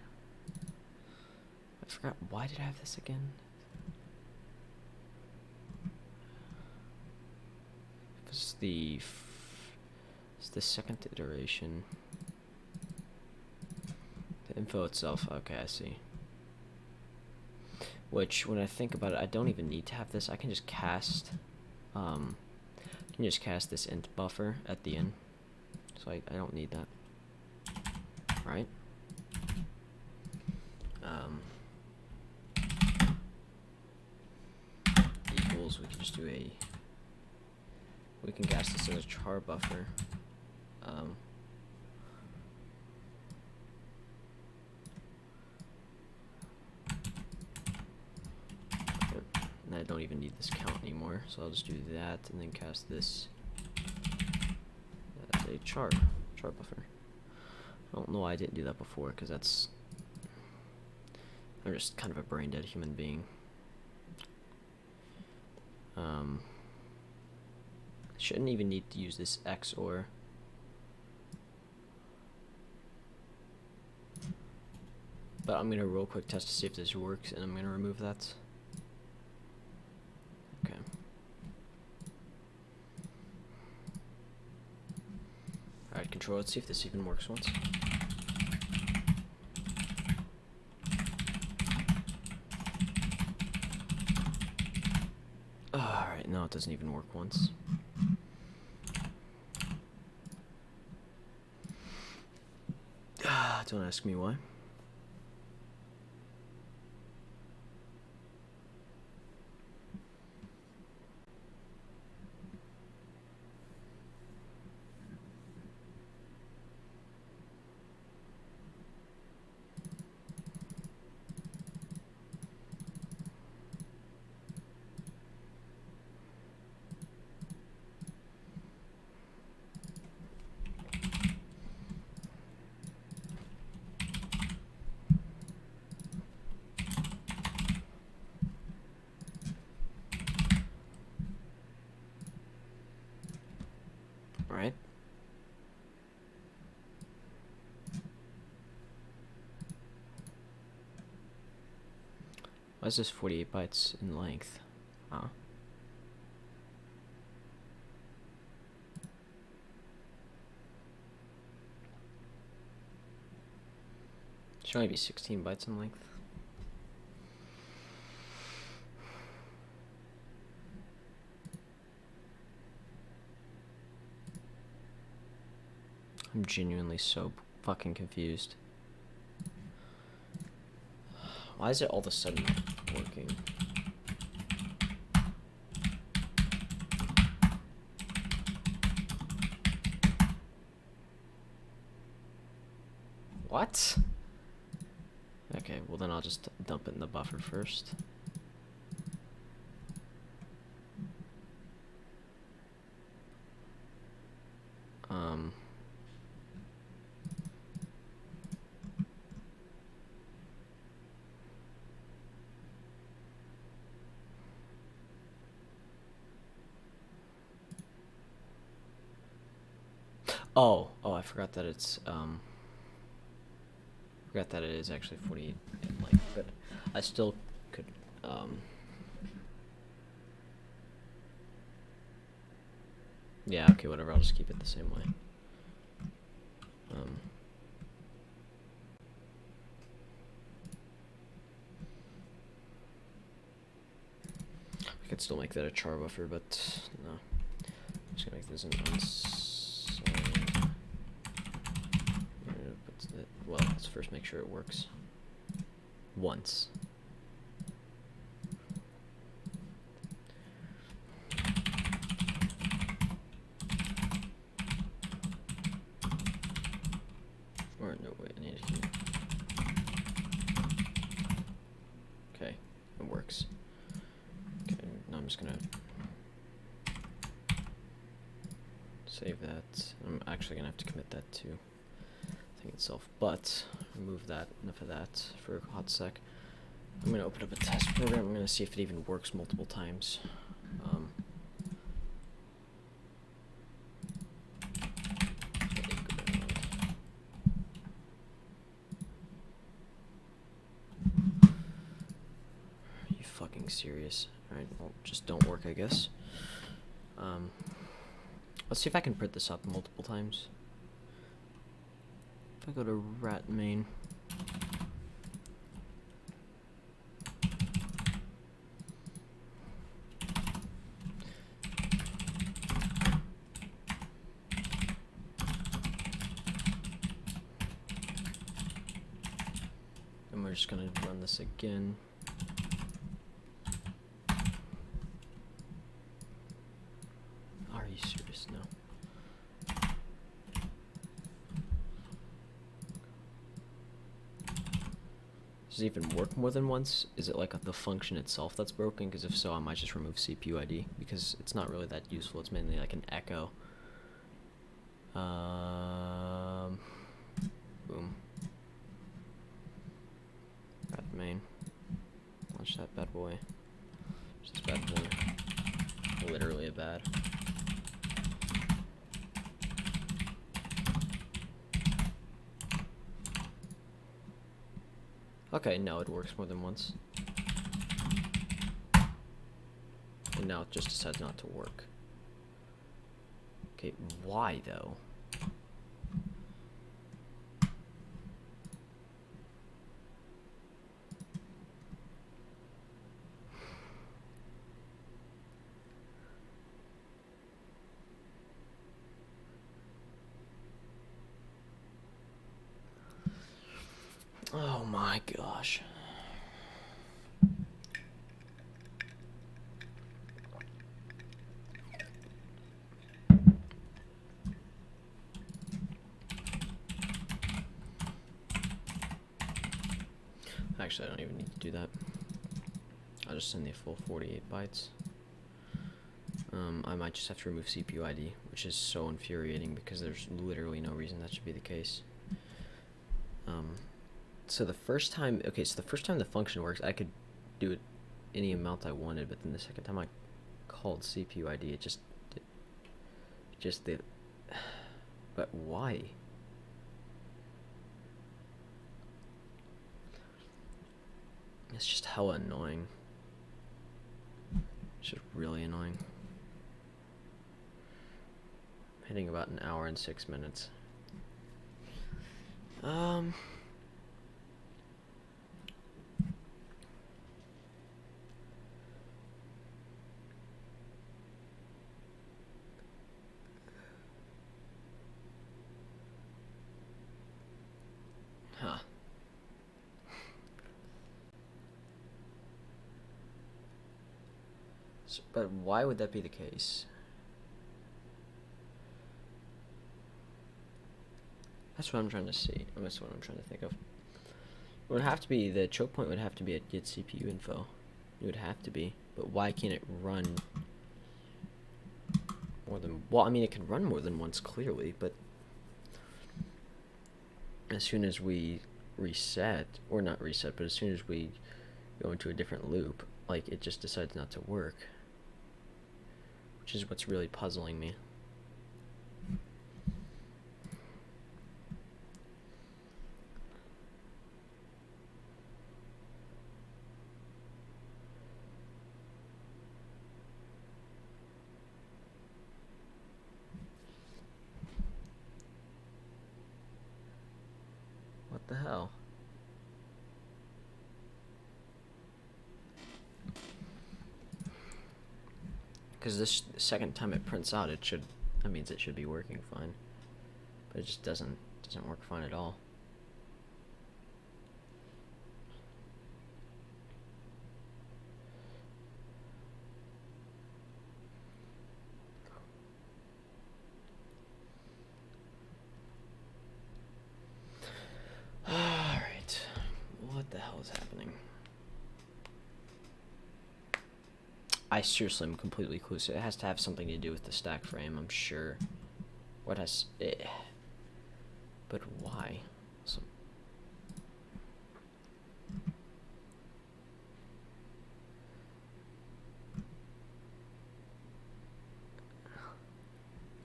I forgot, why did I have this again? It's the second iteration. The info itself, okay, I see. Which, when I think about it, I don't even need to have this. I can just cast, this int buffer at the end. So I don't need that. Right? Equals, we can just do we can cast this as a char buffer. And I don't even need this count anymore, so I'll just do that and then cast this as a char buffer. I don't know why I didn't do that before, because I'm just kind of a brain dead human being. Shouldn't even need to use this XOR. But I'm gonna real quick test to see if this works, and I'm gonna remove that. Okay. Alright, control, let's see if this even works once. Alright, no, it doesn't even work once. Don't ask me why. Right? Why is this 48 bytes in length? Huh? Should only be 16 bytes in length. I'm genuinely so fucking confused. Why is it all of a sudden working? What? Okay, well then I'll just dump it in the buffer first. Oh, I forgot that it's, forgot that it is actually 48 in length, but I still could, yeah, okay, whatever, I'll just keep it the same way. I could still make that a char buffer, but no. I'm just gonna make this an well, let's first make sure it works. Once. Or no, wait, I need it here. Okay, it works. Okay, now I'm just gonna save that. I'm actually gonna have to commit that to the thing itself, but remove that, enough of that for a hot sec. I'm gonna open up a test program. I'm gonna see if it even works multiple times. Are you fucking serious? Alright, well, just don't work, I guess. Let's see if I can print this up multiple times. If I go to RAT main. And we're just gonna run this again. Are you serious? No. Does it even work more than once? Is it like the function itself that's broken? Because if so, I might just remove CPU ID, because it's not really that useful. It's mainly like an echo. Boom. main. Launch that bad boy. Just bad boy. Literally a bad. Okay, no, it works more than once. And now it just decides not to work. Okay, why though? Oh my gosh. Actually, I don't even need to do that. I'll just send the full 48 bytes. I might just have to remove CPU ID, which is so infuriating because there's literally no reason that should be the case. So the first time, okay, so the first time the function works, I could do it any amount I wanted, but then the second time I called CPU ID, it just did. But why? It's just hella annoying. It's just really annoying. I'm hitting about an hour and 6 minutes. Huh. So, but why would that be the case? That's what I'm trying to see. That's what I'm trying to think of. It would have to be, the choke point would have to be at get CPU info. It would have to be. But why can't it run more than, well, I mean, it can run more than once, clearly, but as soon as we reset, or not reset, but as soon as we go into a different loop, like, it just decides not to work. Which is what's really puzzling me. What the hell? Because this second time it prints out, it should, that means it should be working fine. But it just doesn't work fine at all. Alright. What the hell is happening? I seriously am completely clueless. It has to have something to do with the stack frame, I'm sure. What has... But why? So...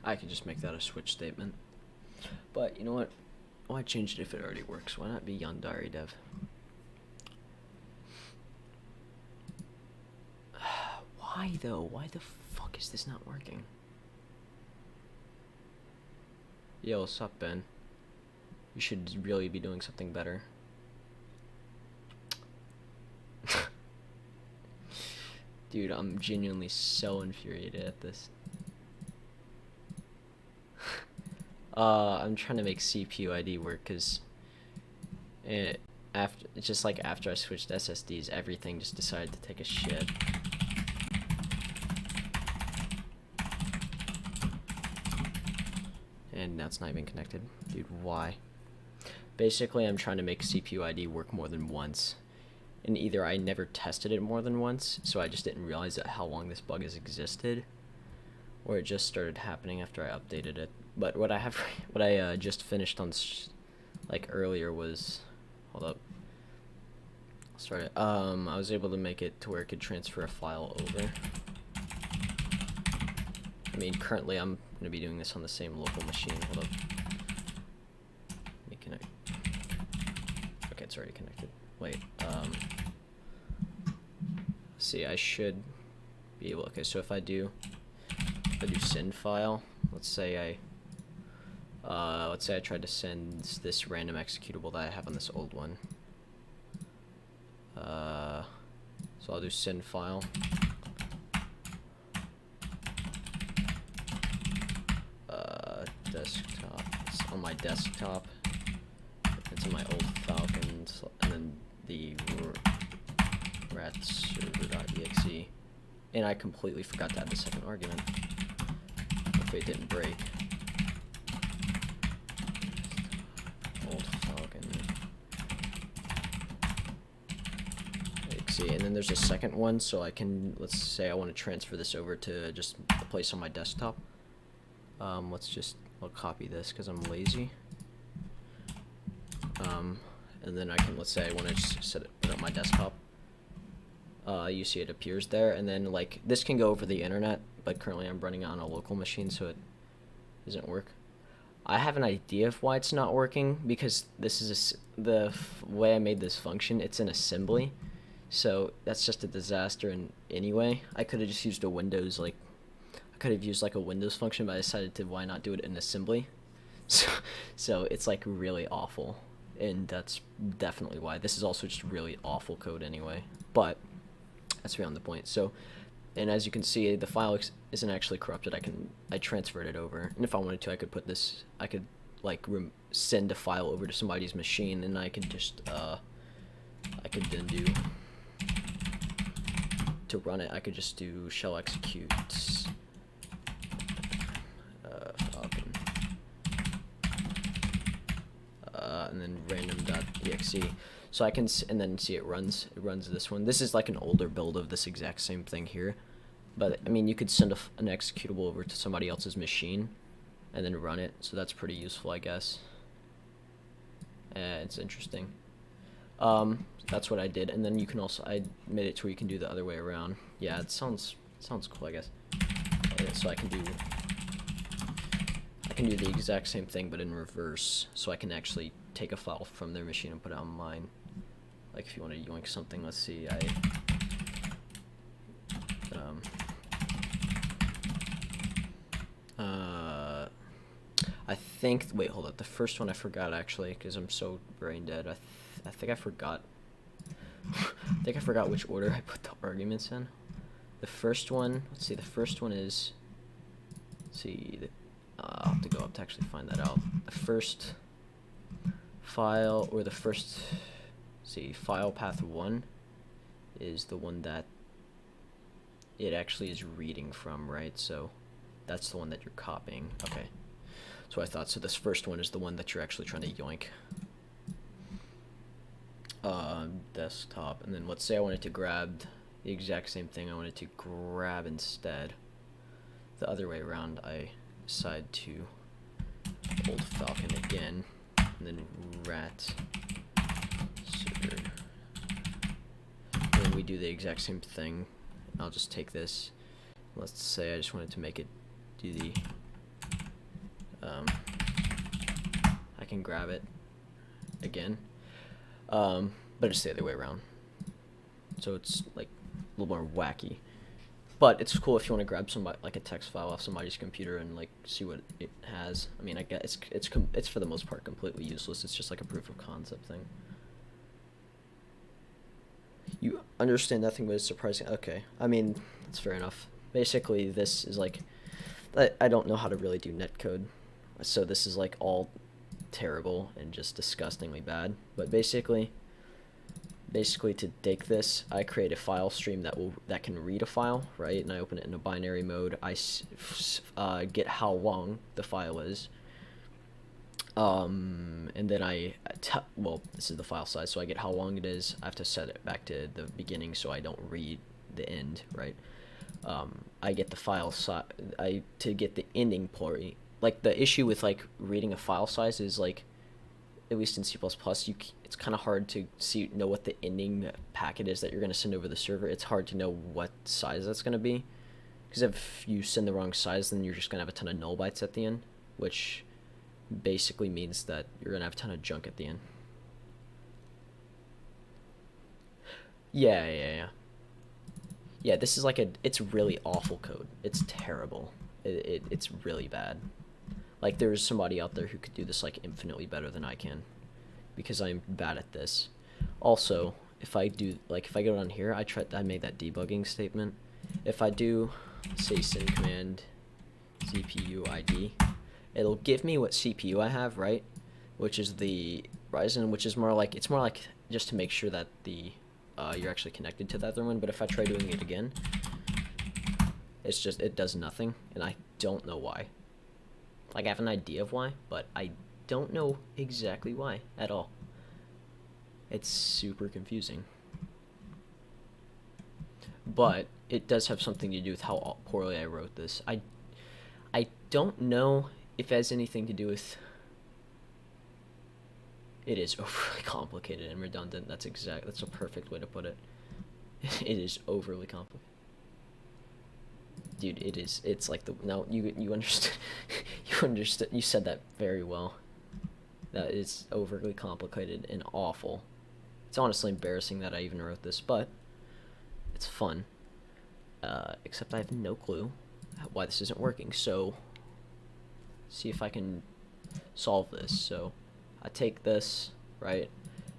I could just make that a switch statement. But, you know what? Why change it if it already works? Why not be Yandari dev? Why though? Why the fuck is this not working? Yo, what's up, Ben? You should really be doing something better. Dude, I'm genuinely so infuriated at this. I'm trying to make CPU ID work because just like after I switched SSDs, everything just decided to take a shit. And now it's not even connected. Dude, why? Basically, I'm trying to make CPU ID work more than once. And either I never tested it more than once, so I just didn't realize that how long this bug has existed, or it just started happening after I updated it. But what I just finished on like earlier was, hold up, start it. I was able to make it to where it could transfer a file over. I mean, currently I'm going to be doing this on the same local machine. Hold up. Let me connect. Okay, it's already connected. Wait, see, I should be able, okay, so if I do send file, let's say I tried to send this random executable that I have on this old one. So I'll do send file. Desktop. It's on my desktop. It's in my old Falcon, and then the rat server.exe. And I completely forgot to add the second argument. Hopefully it didn't break. Old Falcon. And then there's a second one, so I can, let's say I want to transfer this over to just a place on my desktop. I'll copy this because I'm lazy. And then I can, let's say I want to just put it on my desktop. You see it appears there, and then like this can go over the internet, but currently I'm running it on a local machine, so it doesn't work. I have an idea of why it's not working, because this is the way I made this function. It's in assembly, so that's just a disaster. And anyway, I could have just used a Windows, like I could have used like a Windows function, but I decided to why not do it in assembly. So it's like really awful, and that's definitely why. This is also just really awful code anyway, but that's beyond the point. So, and as you can see, the file isn't actually corrupted. I transferred it over, and if I wanted to, I could put this, I could like send a file over to somebody's machine, and I could just I could then do, to run it, I could just do shell execute Falcon, and then random.exe. So I can, and then see it runs this one. This is like an older build of this exact same thing here. But I mean, you could send an executable over to somebody else's machine and then run it. So that's pretty useful, I guess. It's interesting. That's what I did. And then you can also, I made it to where you can do the other way around. Yeah, it sounds cool, I guess. So I can do the exact same thing, but in reverse. So I can actually take a file from their machine and put it on mine. Like if you want to yoink something, let's see, I think, wait, hold up, the first one I forgot actually, because I'm so brain dead. I think I forgot. I think I forgot which order I put the arguments in. The first one, let's see, the first one is, let's see, I'll have to go up to actually find that out. The first file, or the first, see, file path 1 is the one that it actually is reading from, right? So that's the one that you're copying. Okay, so I thought, so this first one is the one that you're actually trying to yoink. Desktop, and then let's say I wanted to grab the exact same thing. I wanted to grab instead the other way around. I decide to old Falcon again, and then rat server, and then we do the exact same thing. I'll just take this, let's say I just wanted to make it do the I can grab it again, but it's the other way around, so it's like a little more wacky. But it's cool if you want to grab somebody, like a text file off somebody's computer, and like see what it has. I mean, I guess it's for the most part completely useless. It's just like a proof of concept thing. You understand nothing, but it's surprising. Okay, I mean, that's fair enough. Basically, this is like, I don't know how to really do netcode, so this is like all terrible and just disgustingly bad. But basically to take this, I create a file stream that can read a file, right? And I open it in a binary mode. I get how long the file is, and then well, this is the file size, so I get how long it is. I have to set it back to the beginning so I don't read the end, right? I get the file size. To get the ending point. Like the issue with like reading a file size is like, at least in C++, it's kind of hard to know what the ending packet is that you're going to send over the server. It's hard to know what size that's going to be, because if you send the wrong size, then you're just going to have a ton of null bytes at the end, which basically means that you're going to have a ton of junk at the end. Yeah, this is like it's really awful code. It's terrible. It's really bad. Like, there's somebody out there who could do this like infinitely better than I can, because I'm bad at this. Also, if I go down here, I made that debugging statement. If I do, say, send command CPU ID, it'll give me what CPU I have, right? Which is the Ryzen, which is more like just to make sure that you're actually connected to that other one. But if I try doing it again, it does nothing, and I don't know why. Like, I have an idea of why, but I don't know exactly why at all. It's super confusing. But it does have something to do with how poorly I wrote this. I don't know if it has anything to do with... It is overly complicated and redundant. That's a perfect way to put it. It is overly complicated. Dude, it's like you understood. You said that very well. That is overly complicated and awful. It's honestly embarrassing that I even wrote this, but it's fun. Except I have no clue why this isn't working. So, see if I can solve this. So, I take this, right?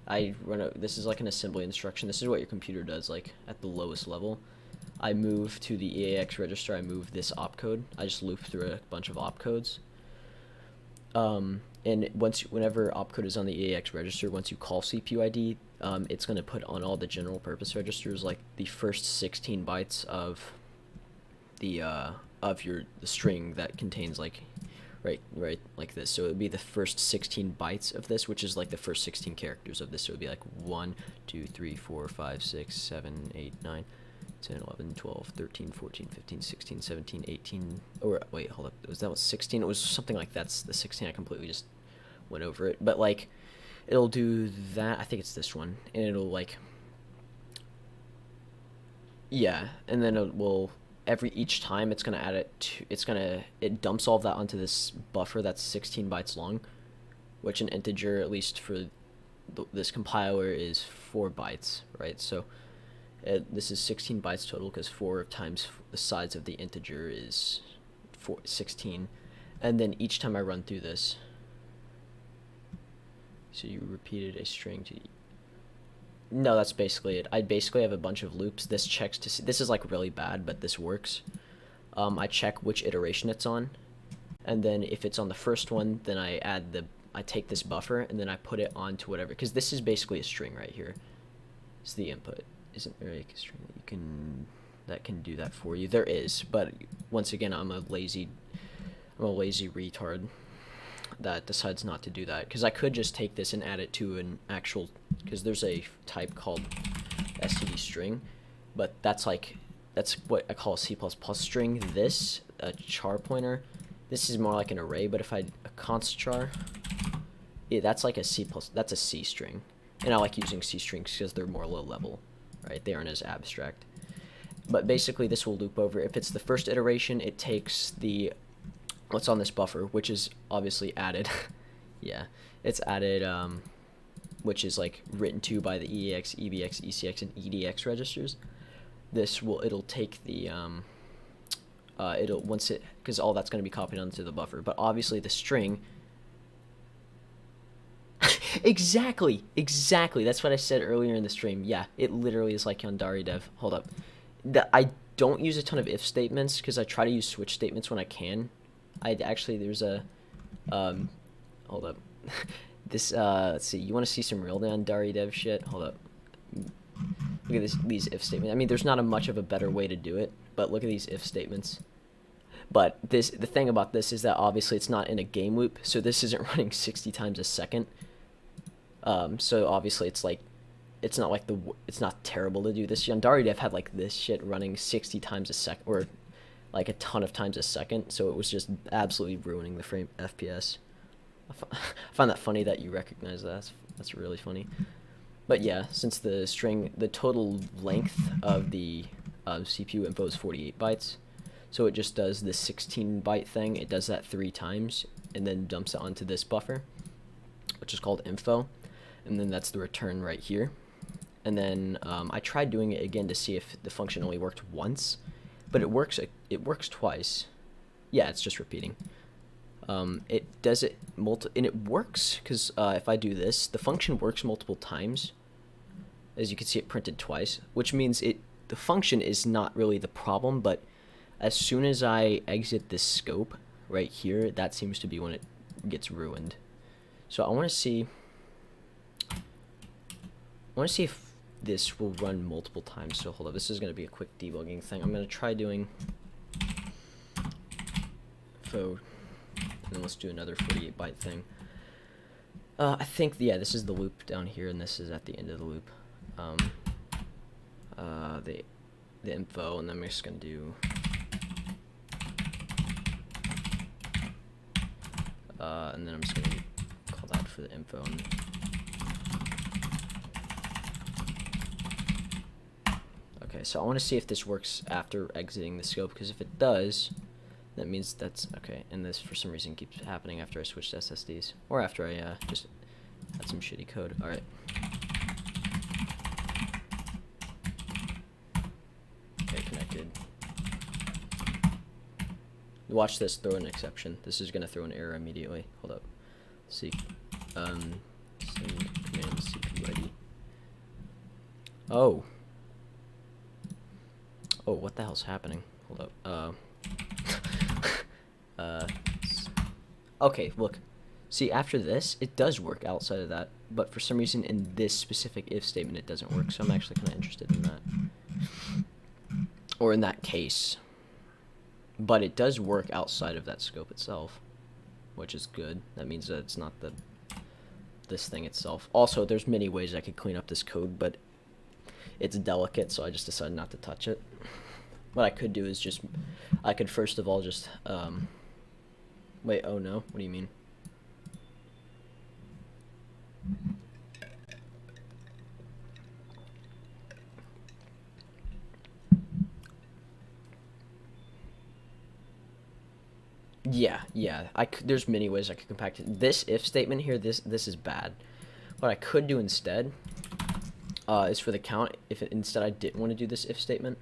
This is like an assembly instruction. This is what your computer does, like, at the lowest level. I move to the EAX register, I move this opcode. I just loop through a bunch of opcodes. And whenever opcode is on the EAX register, once you call CPU ID, it's going to put on all the general purpose registers, like the first 16 bytes of the string that contains, like, right like this. So it would be the first 16 bytes of this, which is like the first 16 characters of this. So it would be like 1, 2, 3, 4, 5, 6, 7, 8, 9, 10, 11, 12, 13, 14, 15, 16, 17, 18, or wait, hold up, that was 16? It was something like that's the 16, I completely just went over it, but like, it'll do that, I think it's this one, and it'll like, yeah, and then it will, each time it's gonna add it to, it dumps all of that onto this buffer that's 16 bytes long, which an integer, at least for this compiler, is 4 bytes, right? So this is 16 bytes total, because 4 times the size of the integer is 16. And then each time I run through this, so you repeated a string to... No, that's basically it. I basically have a bunch of loops. This checks to see... This is like really bad, but this works. I check which iteration it's on. And then if it's on the first one, then I take this buffer, and then I put it onto whatever... Because this is basically a string right here. It's the input. Isn't there a string that can do that for you? There is, but once again, I'm a lazy retard that decides not to do that, because I could just take this and add it to an actual, because there's a type called std string, but that's what I call a C++ string. This, a char pointer, this is more like an array, but if a const char, that's like that's a C string, and I like using C strings because they're more low level. Right, they aren't as abstract. But basically, this will loop over. If it's the first iteration, it takes what's on this buffer, which is obviously added. Yeah, it's added, which is like written to by the EAX, EBX, ECX, and EDX registers. It'll take the because all that's going to be copied onto the buffer. But obviously, the string. Exactly. That's what I said earlier in the stream. Yeah, it literally is like Yandari dev. Hold up. I don't use a ton of if statements, because I try to use switch statements when I can. There's a, hold up. This, let's see, you want to see some real Yandari dev shit? Hold up. Look at these if statements. I mean, there's not much of a better way to do it, but look at these if statements. But the thing about this is that obviously it's not in a game loop, so this isn't running 60 times a second. So obviously it's not terrible to do this. Yandari dev had like this shit running 60 times a second, or like a ton of times a second, so it was just absolutely ruining the FPS. I find that funny that you recognize that. That's really funny. But yeah, since the total length of the CPU info is 48 bytes, so it just does this 16-byte thing. It does that 3 times, and then dumps it onto this buffer, which is called info, and then that's the return right here. And then I tried doing it again to see if the function only worked once, but it works twice. Yeah, it's just repeating. It does it and it works because if I do this, the function works multiple times. As you can see, it printed twice, which means the function is not really the problem, but as soon as I exit this scope right here, that seems to be when it gets ruined. So I want to see if this will run multiple times. So hold up, this is going to be a quick debugging thing. I'm going to try doing and then let's do another 48-byte thing. I think, yeah, this is the loop down here, and this is at the end of the loop. The info, and then I'm just gonna do and then I'm just gonna call that for the info. Okay, so I want to see if this works after exiting the scope, because if it does, that means that's okay. And this for some reason keeps happening after I switch to SSDs, or after I just had some shitty code. All right. Connected. Watch this throw an exception. This is gonna throw an error immediately. Hold up. Let's see. Send command CPU ID. Oh, what the hell's happening? Hold up. Okay, look. See, after this, it does work outside of that, but for some reason in this specific if statement it doesn't work, so I'm actually kind of interested in that. Or in that case. But it does work outside of that scope itself, which is good. That means that it's not this thing itself. Also, there's many ways I could clean up this code, but it's delicate, so I just decided not to touch it. What I could do is I could first of all just, wait, oh no, what do you mean? Yeah, there's many ways I could compact it. This if statement here, this is bad. What I could do instead is for the count, instead I didn't want to do this if statement.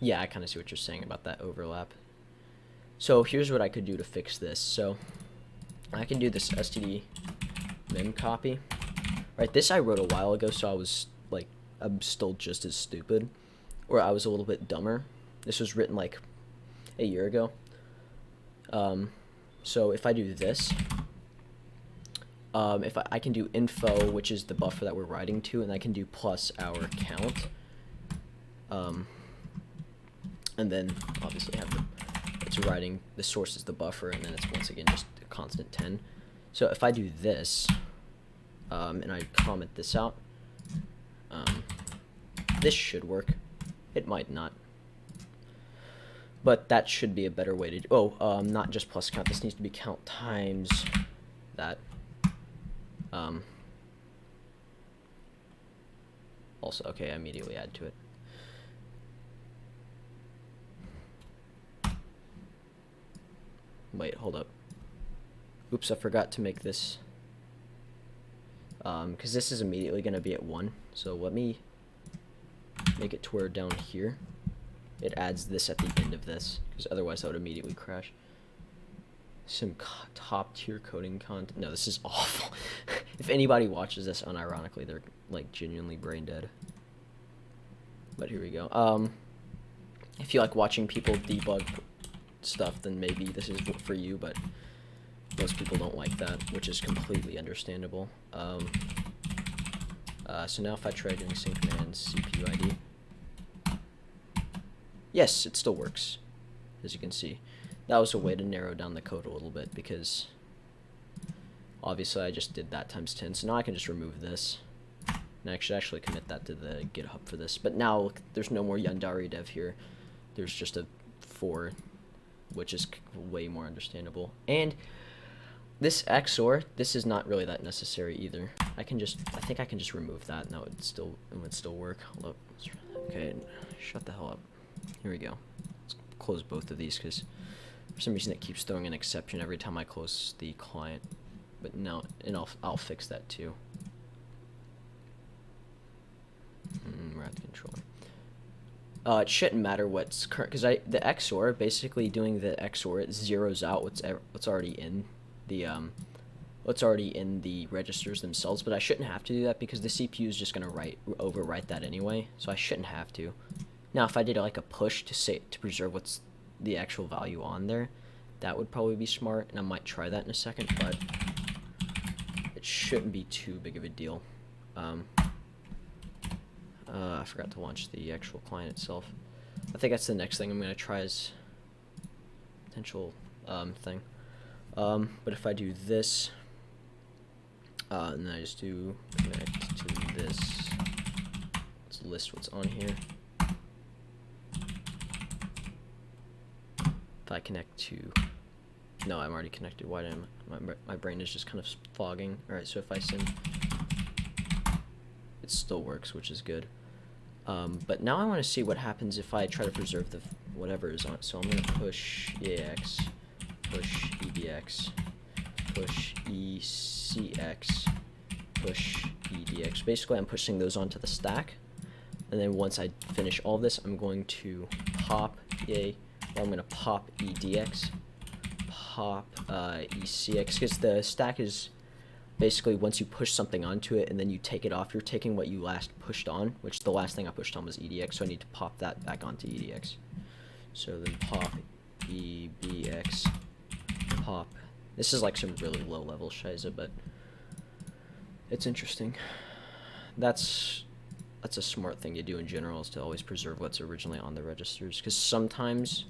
Yeah, I kind of see what you're saying about that overlap. So here's what I could do to fix this. So I can do this std mem copy. Right, this I wrote a while ago, so I was like, I'm still just as stupid, or I was a little bit dumber. This was written like a year ago. So if I do this, if I can do info, which is the buffer that we're writing to, and I can do plus our count, and then obviously have it's writing, the source is the buffer, and then it's once again just a constant 10. So if I do this, and I comment this out, this should work. It might not. But that should be a better way to do, not just plus count, this needs to be count times that. Also, okay, I immediately add to it. Wait, hold up. Oops, I forgot to make this, because this is immediately going to be at 1, so let me make it to where down here it adds this at the end of this, because otherwise that would immediately crash. Some top tier coding content. No, this is awful. If anybody watches this unironically, they're like genuinely brain dead. But here we go. If you like watching people debug stuff, then maybe this is for you, but most people don't like that, which is completely understandable. So now if I try doing sync command CPU ID, yes, it still works, as you can see. That was a way to narrow down the code a little bit, because obviously I just did that times 10, so now I can just remove this. And I should actually commit that to the GitHub for this. But now look, there's no more Yandari dev here. There's just a 4, which is way more understandable. And this XOR, this is not really that necessary either. I think I can just remove that, and it would still work. Hold up. Okay, shut the hell up. Here we go. Let's close both of these, because for some reason it keeps throwing an exception every time I close the client. But no, and I'll fix that too. RAT controller. It shouldn't matter what's current, because the XOR, basically doing the XOR, it zeroes out what's already in the registers themselves. But I shouldn't have to do that because the CPU is just gonna overwrite that anyway, so I shouldn't have to. Now, if I did like a push to preserve what's the actual value on there, that would probably be smart, and I might try that in a second, but it shouldn't be too big of a deal. I forgot to launch the actual client itself. I think that's the next thing I'm going to try as potential thing. But if I do this, and then I just do connect to this, let's list what's on here. If I connect to, no, I'm already connected. Why did my brain is just kind of fogging. Alright, so if I send, it still works, which is good. But now I want to see what happens if I try to preserve the whatever is on it. So I'm going to push EAX, push EBX, push ECX, push EDX. Basically, I'm pushing those onto the stack. And then once I finish all this, I'm going to pop I'm going to pop EDX, pop ECX, because the stack is basically once you push something onto it and then you take it off, you're taking what you last pushed on, which the last thing I pushed on was EDX, so I need to pop that back onto EDX. So then pop EBX, pop. This is like some really low level shiza, but it's interesting. That's a smart thing to do in general, is to always preserve what's originally on the registers, because sometimes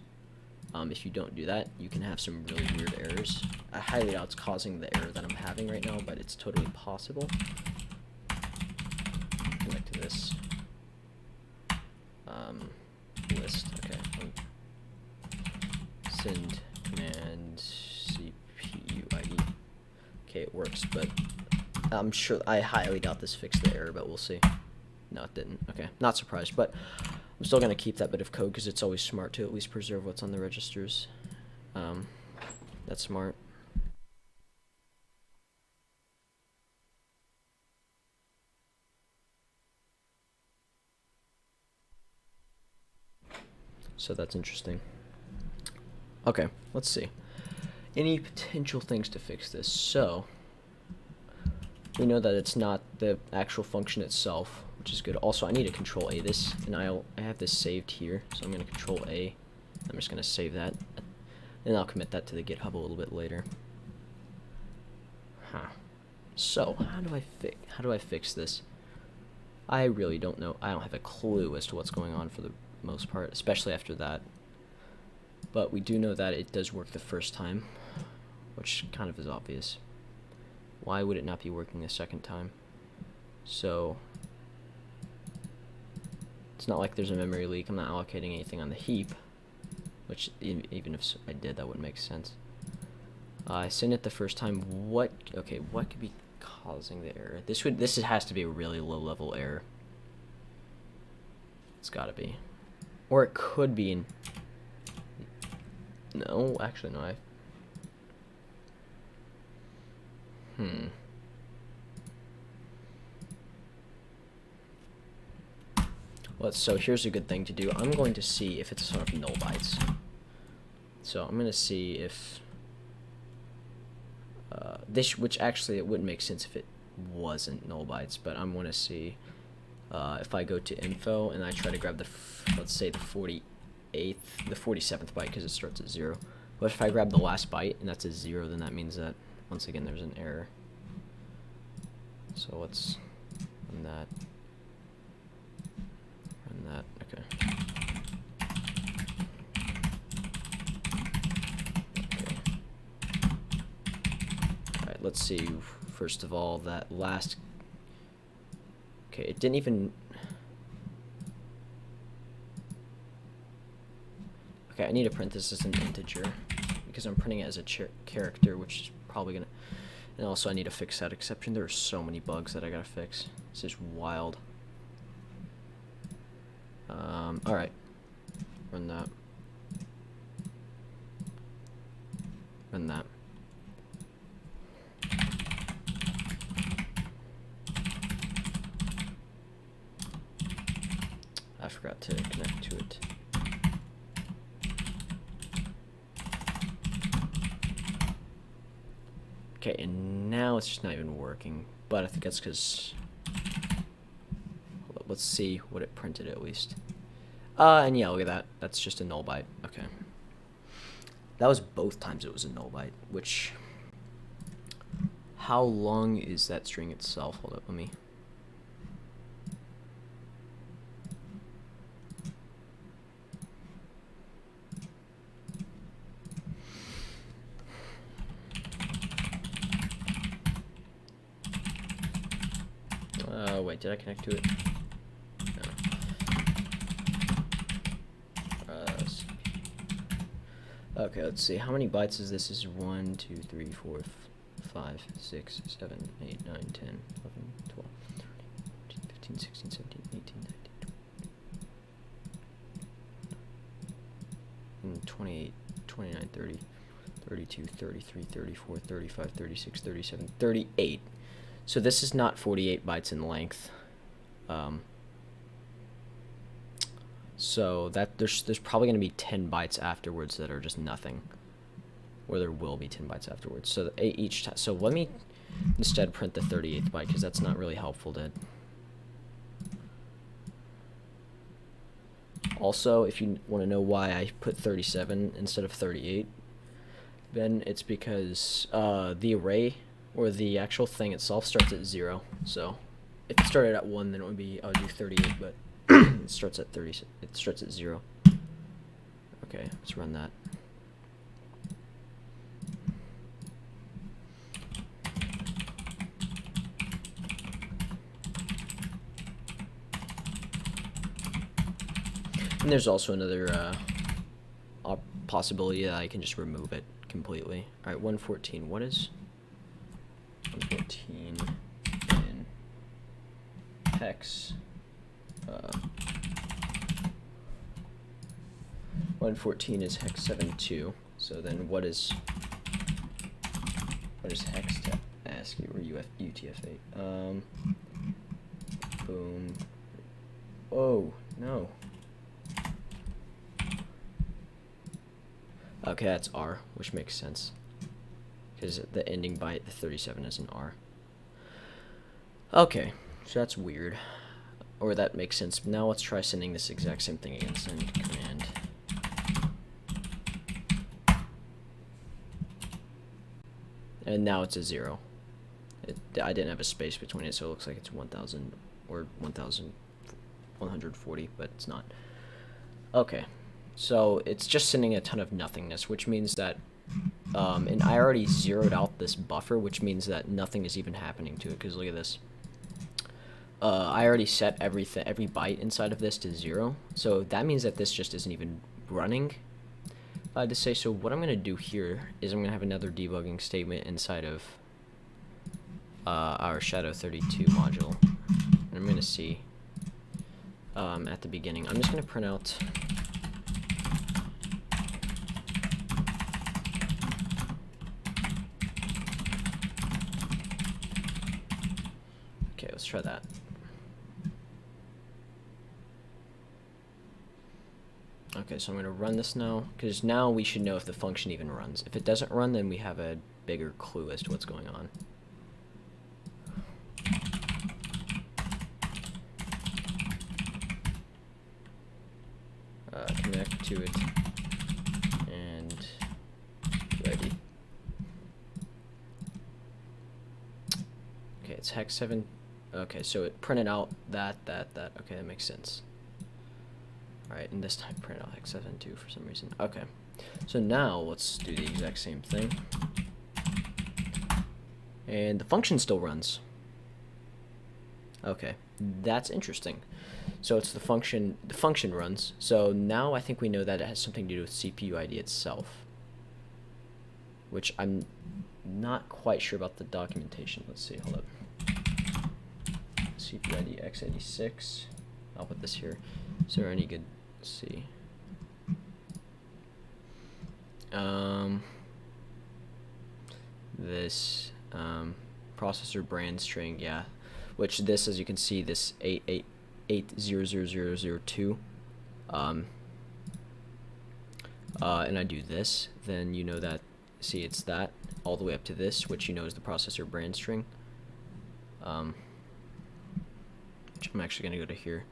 if you don't do that, you can have some really weird errors. I highly doubt it's causing the error that I'm having right now, but it's totally possible. Connect to this list. Okay. Send command CPUID. Okay, it works, but I'm sure, I highly doubt this fixed the error, but we'll see. No, it didn't. Okay, not surprised, but I'm still going to keep that bit of code because it's always smart to at least preserve what's on the registers. That's smart. So that's interesting. Okay, let's see. Any potential things to fix this? So we know that it's not the actual function itself, which is good. Also, I need to control A this, and I have this saved here, so I'm going to control A. I'm just going to save that, and I'll commit that to the GitHub a little bit later. So how do I fix this? I really don't know. I don't have a clue as to what's going on for the most part, especially after that. But we do know that it does work the first time, which kind of is obvious. Why would it not be working the second time? So it's not like there's a memory leak. I'm not allocating anything on the heap, which even if I did, that wouldn't make sense. I sent it the first time. What could be causing the error? This has to be a really low level error. It's gotta be. Or it could be in, no, actually no, Well, so here's a good thing to do. I'm going to see if it's sort of null bytes. So I'm going to see if which actually it wouldn't make sense if it wasn't null bytes, but I'm going to see if I go to info and I try to grab the, let's say the 47th byte, because it starts at 0. But if I grab the last byte and that's a 0, then that means that once again there's an error. So let's run that. Okay. Alright, let's see, first of all, that last, okay, it didn't even, okay, I need to print this as an integer, because I'm printing it as a character, which probably gonna. And also, I need to fix that exception. There are so many bugs that I gotta fix. This is wild. All right. Run that. Run that. I forgot to connect to it. Okay, and now it's just not even working. But I think that's because... Let's see what it printed at least. And yeah, look at that. That's just a null byte. Okay. That was both times it was a null byte, which... How long is that string itself? Hold up, let me... wait, did I connect to it? No. Okay, let's see. How many bytes is this? This is 1, 2, 3, 4, 5, 6, 7, 8, 9, 10, 11, 12, 13, 15, 16, 17, 18, 19, 28, 29, 30, 32, 33, 34, 35, 36, 37, 38. So this is not 48 bytes in length. So that there's probably going to be 10 bytes afterwards that are just nothing. Or there will be 10 bytes afterwards. So each time. So let me instead print the 38th byte because that's not really helpful to. Also, if you want to know why I put 37 instead of 38, then it's because the array or the actual thing itself starts at 0. So if it started at 1, then it would be, I would do 38, but it starts at 30. It starts at 0. Okay, let's run that. And there's also another possibility that I can just remove it completely. All right, 114. What is 114 in hex? 114 is hex 7.2. So then what is hex to ASCII or UTF-8? Boom. Oh no. Okay, that's R, which makes sense. Because the ending byte, the 37, is an R. Okay, so that's weird. Or that makes sense. Now let's try sending this exact same thing again. Send command. And now it's a 0. I didn't have a space between it, so it looks like it's 1000 or 1140, but it's not. Okay. So it's just sending a ton of nothingness, which means that, and I already zeroed out this buffer, which means that nothing is even happening to it, because look at this. I already set every byte inside of this to 0, so that means that this just isn't even running. I had to say, so what I'm going to do here is I'm going to have another debugging statement inside of our Shadow32 module, and I'm going to see at the beginning. I'm just going to print out... Okay, let's try that. Okay, so I'm going to run this now, because now we should know if the function even runs. If it doesn't run, then we have a bigger clue as to what's going on. Connect to it, and ready. Okay, it's hex 7. Okay, so it printed out that. Okay, that makes sense. Alright, and this time print out hex 7 too for some reason. Okay, so now let's do the exact same thing. And the function still runs. Okay, that's interesting. So it's the function runs. So now I think we know that it has something to do with CPU ID itself. which I'm not quite sure about the documentation. Let's see, hold up. CPU ID x86. I'll put this here. Is there any good, let's see. This processor brand string, yeah, which this, as you can see, this 888000002, and I do this, then you know that, see, it's that all the way up to this, which you know is the processor brand string, which I'm actually going to go to here.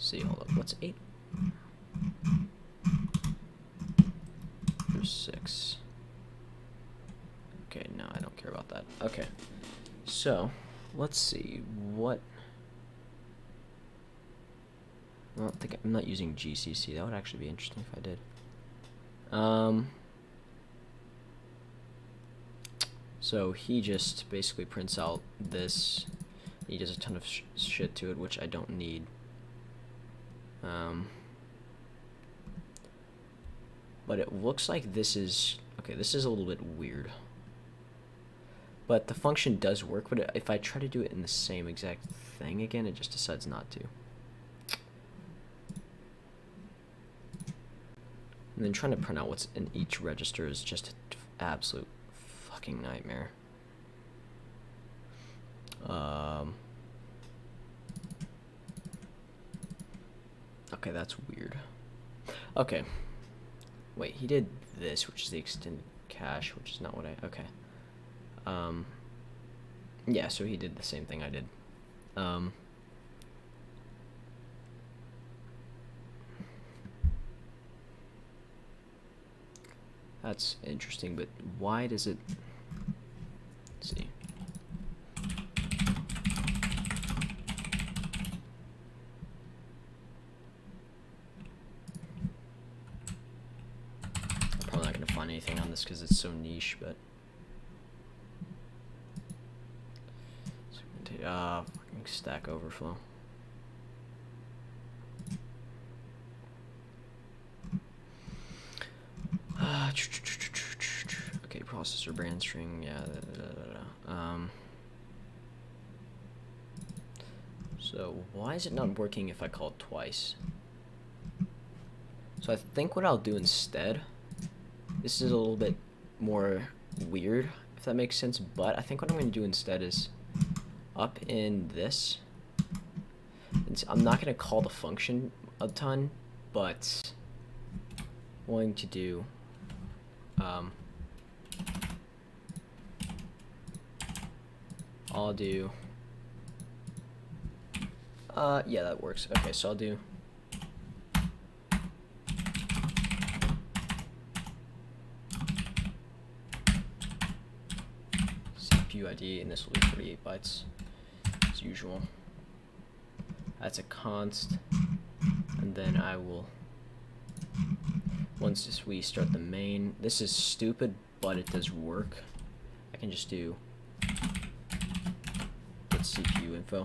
See, hold up, what's 8? There's 6. Okay, no, I don't care about that. Okay, so let's see what. I don't think I'm not using GCC. That would actually be interesting if I did. So he just basically prints out this. He does a ton of shit to it, which I don't need. But it looks like this is, okay, this is a little bit weird. But the function does work, but if I try to do it in the same exact thing again, it just decides not to. And then trying to print out what's in each register is just an absolute fucking nightmare. Okay, that's weird. Okay. Wait, he did this, which is the extended cache, which is not what I... Okay. Yeah, so he did the same thing I did. That's interesting, but why does it... Let's see. Anything on this because it's so niche, but so fucking Stack Overflow. Okay, processor brand string, yeah. So why is it not working if I call it twice? So I think what I'll do instead. This is a little bit more weird, if that makes sense, but I think what I'm going to do instead is up in this. I'm not going to call the function a ton, but I'm going to do I'll do yeah, that works. Okay, so I'll do ID, and this will be 48 bytes as usual. That's a const, and then I will, once we start the main, this is stupid but it does work. I can just do get CPU info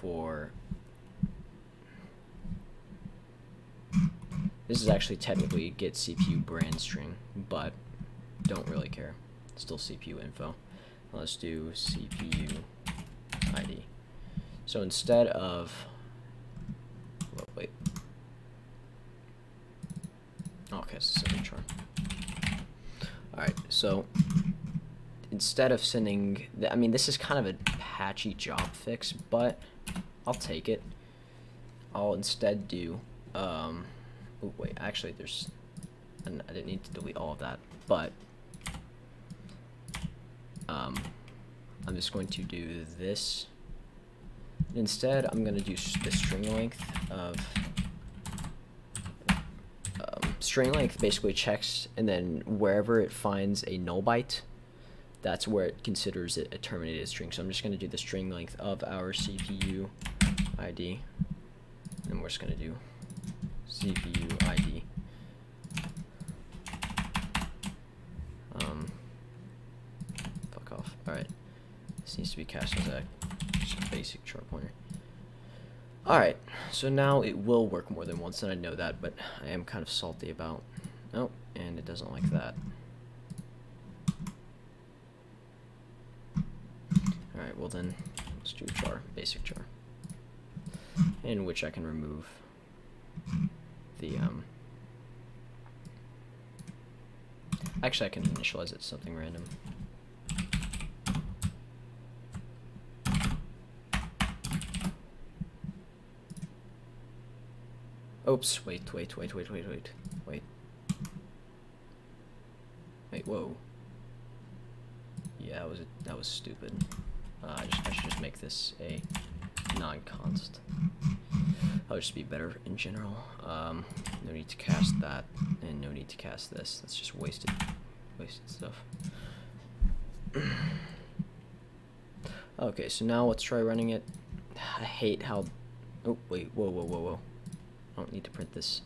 for, this is actually technically get CPU brand string, but don't really care. Still CPU info. Let's do CPU ID. So instead of, oh, wait. Okay, it's a signature. Alright, so instead of sending, I mean, this is kind of a patchy job fix, but I'll take it. I'll instead do, oh wait, actually there's, and I didn't need to delete all of that, but I'm just going to do this. Instead, I'm going to do the string length of string length basically checks, and then wherever it finds a null byte, that's where it considers it a terminated string. So I'm just going to do the string length of our CPU ID, and we're just going to do CPU ID. Fuck off. Alright. This needs to be cached as a just a basic char pointer. Alright, so now it will work more than once, and I know that, but I am kind of salty about... Oh, and it doesn't like that. Alright, well then, let's do char, basic char. In which I can remove the, Actually, I can initialize it to something random. Oops, wait. Wait, whoa. Yeah, that was stupid. I should just make this a non-const. That would just be better in general. No need to cast that, and no need to cast this. That's just wasted stuff. Okay, so now let's try running it. I hate how... Oh, wait, whoa. I don't need to print this.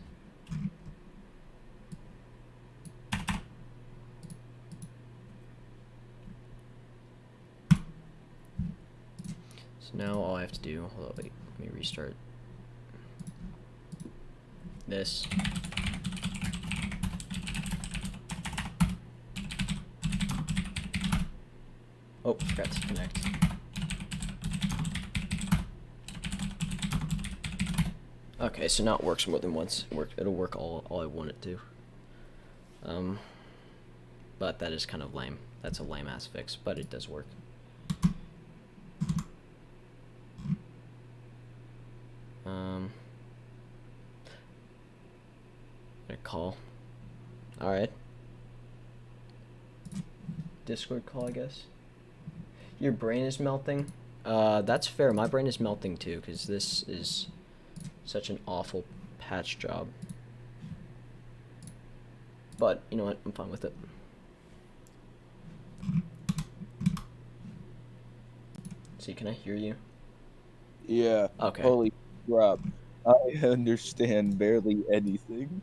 So now all I have to do, hold on, wait, let me restart this. Oh, forgot to connect. Okay, so now it works more than once. It'll work all I want it to. But that is kind of lame. That's a lame ass fix, but it does work. A call. Alright. Discord call, I guess. Your brain is melting. That's fair. My brain is melting too, because this is such an awful patch job. But, you know what? I'm fine with it. See, can I hear you? Yeah. Okay. Holy crap. I understand barely anything.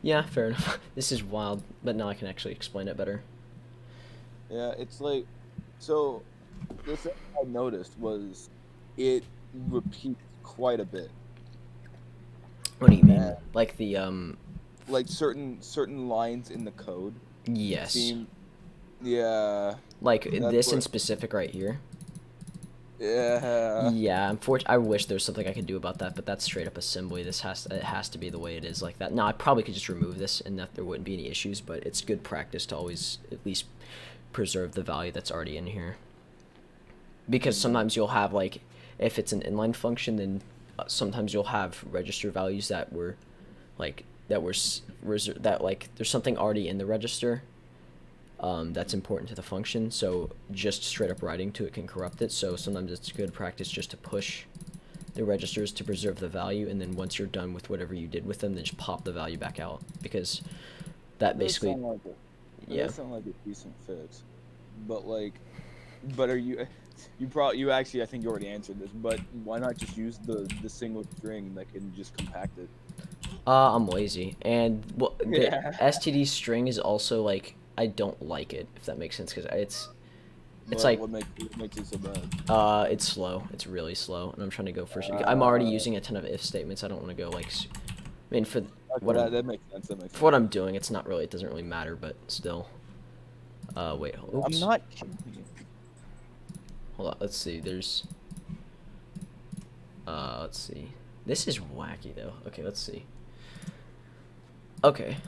Yeah, fair enough. This is wild, but now I can actually explain it better. Yeah, it's like, so the thing I noticed was it repeats quite a bit. What do you mean? And, Like the, like certain lines in the code yes. seem, yeah. Like this in what, specific right here. yeah. Yeah, I wish there was something I could do about that, but that's straight up assembly. It has to be the way it is like that. Now, I probably could just remove this and that there wouldn't be any issues, but it's good practice to always at least preserve the value that's already in here. Because sometimes you'll have, like, if it's an inline function, then sometimes you'll have register values that were, like, there's something already in the register that's important to the function, so just straight up writing to it can corrupt it. So sometimes it's good practice just to push the registers to preserve the value, and then once you're done with whatever you did with them, then just pop the value back out, because that basically That sounds like a decent fix. But are you you actually, I think you already answered this, but why not just use the single string that can just compact it? I'm lazy, and well, the Yeah. STD string is also like, I don't like it, if that makes sense, because it's like, what makes it so bad? it's slow. It's really slow, and I'm trying to go for. I'm already using a ton of if statements. I don't want to go like. I mean, for that makes sense. For what I'm doing, it's not really. It doesn't really matter, but still. Wait. Oops. I'm not kidding you. Hold on. Let's see. There's. Let's see. This is wacky though. Okay. Let's see. Okay.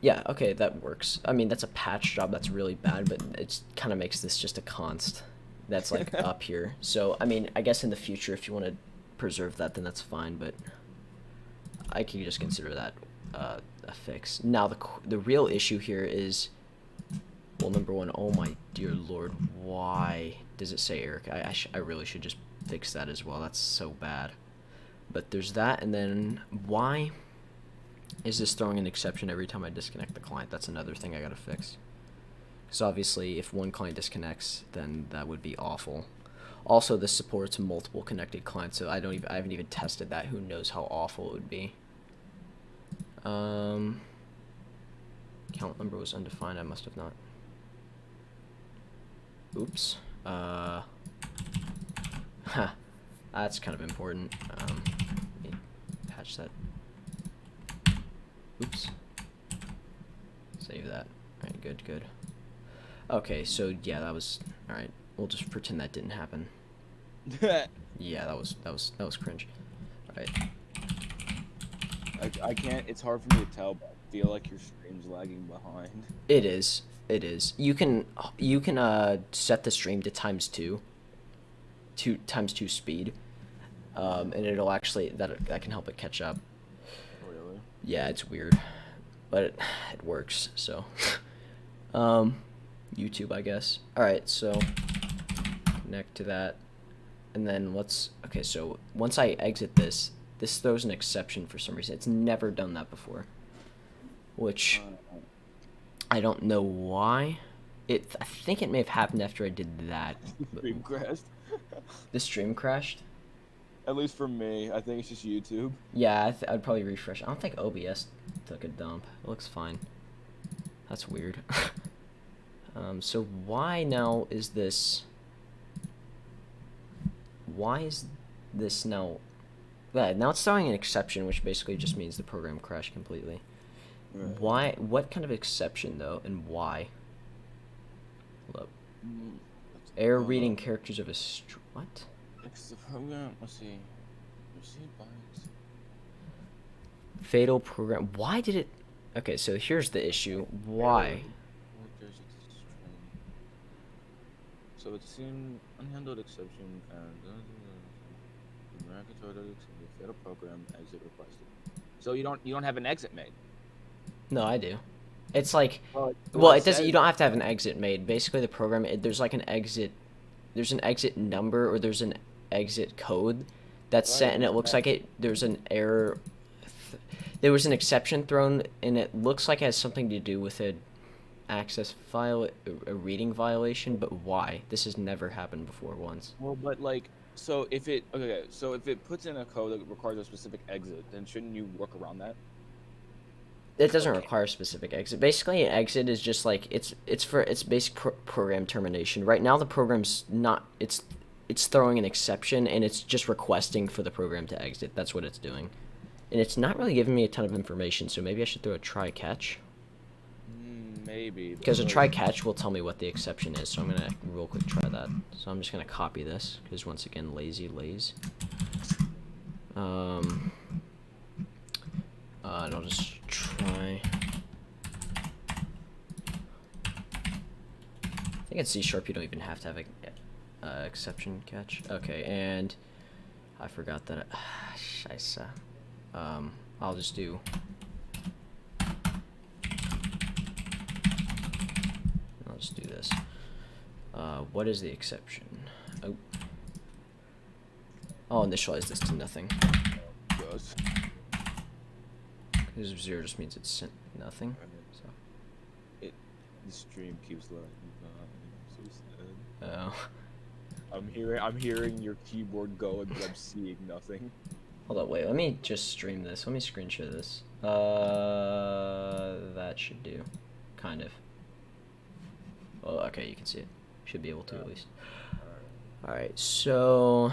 Yeah, okay, that works. I mean, that's a patch job, that's really bad, but it kind of makes this just a const that's, like, up here. So, I mean, I guess in the future, if you want to preserve that, then that's fine, but I can just consider that a fix. Now, the real issue here is, well, number one, oh my dear lord, why does it say Eric? I really should just fix that as well. That's so bad. But there's that, and then why is this throwing an exception every time I disconnect the client? That's another thing I gotta fix. Because obviously, if one client disconnects, then that would be awful. Also, this supports multiple connected clients, so I haven't even tested that. Who knows how awful it would be. Count number was undefined. I must have not. Oops. Huh. That's kind of important. Let me patch that. Oops. Save that. Alright, good, good. Okay, so yeah, that was alright. We'll just pretend that didn't happen. Yeah, that was cringe. Alright. I can't. It's hard for me to tell, but I feel like your stream's lagging behind. It is. It is. You can set the stream to ×2. Times 2 speed. And it'll actually that can help it catch up. Really? Yeah, it's weird, but it works. So, YouTube, I guess. All right, so connect to that, and then okay. So once I exit this throws an exception for some reason. It's never done that before, which I don't know why. I think it may have happened after I did that. Stream crashed. The stream crashed. At least for me, I think it's just YouTube. Yeah, I'd probably refresh. I don't think OBS took a dump. It looks fine. That's weird. So why now is this... Why is this now... Yeah, now it's throwing an exception, which basically just means the program crashed completely. Right. Why? What kind of exception, though, and why? Hold up. Error reading characters of a... What? It's the program. Let's see. Receive bytes. Fatal program. Why did it... Okay, so here's the issue. Why? So it's an unhandled exception and the fatal program exit requested. So you don't have an exit made. No, I do. It's like... Well, it doesn't... You don't have to have an exit made. Basically, the program... There's like an exit... There's an exit number or there's an exit code that's set, and it looks like there's an error. There was an exception thrown, and it looks like it has something to do with a reading violation. But why? This has never happened before once. Well, but so if it puts in a code that requires a specific exit, then shouldn't you work around that? It doesn't require a specific exit. Basically, an exit is just like it's basic program termination. Right now, the program's not. It's throwing an exception, and it's just requesting for the program to exit. That's what it's doing, and it's not really giving me a ton of information. So maybe I should throw a try catch. Maybe. Because a try catch will tell me what the exception is. So I'm gonna real quick try that. So I'm just gonna copy this because once again, lazy. And I'll just try. I think in C# you don't even have to have a exception catch. Okay, and I forgot that. Scheisse. I'll just do. I'll just do this. What is the exception? I'll initialize this to nothing. Goes. Because 0 just means it's sent nothing. So. The stream keeps lagging. I'm so sad. Oh. I'm hearing your keyboard going, but I'm seeing nothing. Hold up, wait. Let me just stream this. Let me screen share this. That should do, kind of. Well, okay, you can see it. Should be able to at least. All right. So,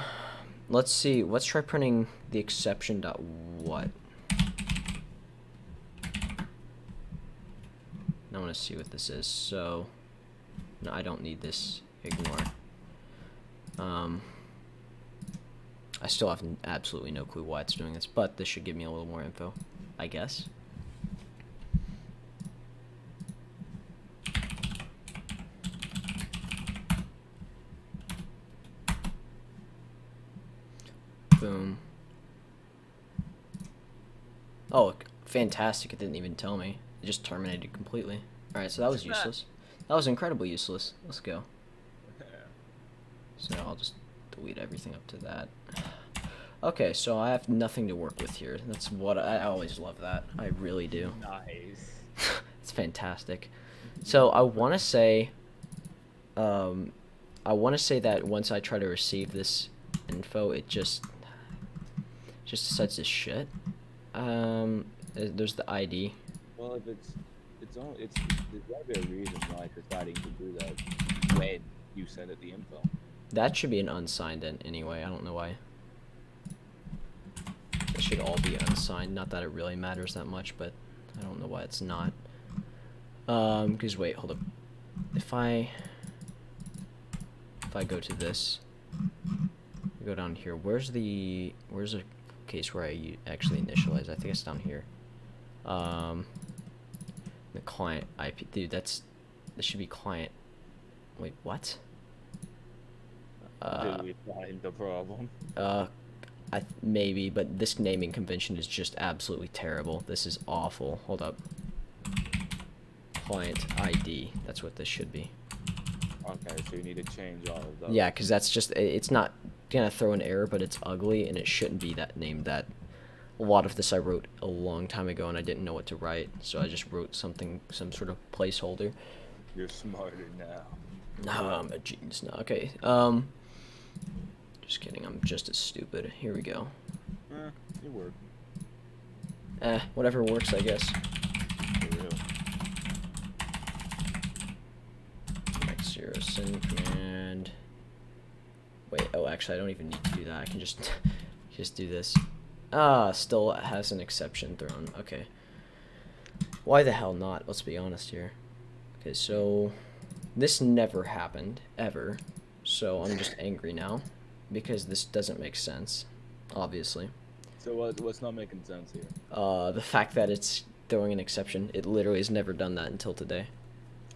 let's see. Let's try printing the exception dot what. I want to see what this is. So, no, I don't need this. Ignore. I still have absolutely no clue why it's doing this, but this should give me a little more info, I guess. Boom. Oh, fantastic. It didn't even tell me. It just terminated completely. Alright, so that was useless. That was incredibly useless. Let's go. So I'll just delete everything up to that. Okay, so I have nothing to work with here. That's what I always love that. I really do. Nice. It's fantastic. So I want to say that once I try to receive this info, it just decides to shit. There's the ID. Well, if there's gotta be a reason why it's deciding to do that when you send it the info. That should be an unsigned anyway. I don't know why. It should all be unsigned. Not that it really matters that much, but I don't know why it's not. Because wait, hold up. If I go to this, go down here. Where's the case where I actually initialize? I think it's down here. The client IP, dude. This should be client. Wait, what? Did we find the problem? Maybe, but this naming convention is just absolutely terrible. This is awful. Hold up. Client ID. That's what this should be. Okay, so you need to change all of those. Yeah, because that's just, it's not gonna throw an error, but it's ugly, and it shouldn't be that named that. A lot of this I wrote a long time ago, and I didn't know what to write, so I just wrote something, some sort of placeholder. You're smarter now. No, I'm a genius now. Okay, just kidding, I'm just as stupid. Here we go. It worked. Whatever works, I guess. For real. X0 send command. Wait, oh, actually, I don't even need to do that. I can just do this. Still has an exception thrown. Okay. Why the hell not? Let's be honest here. Okay, so this never happened, ever. So I'm just angry now because this doesn't make sense, obviously. So what's not making sense here? The fact that it's throwing an exception. It literally has never done that until today.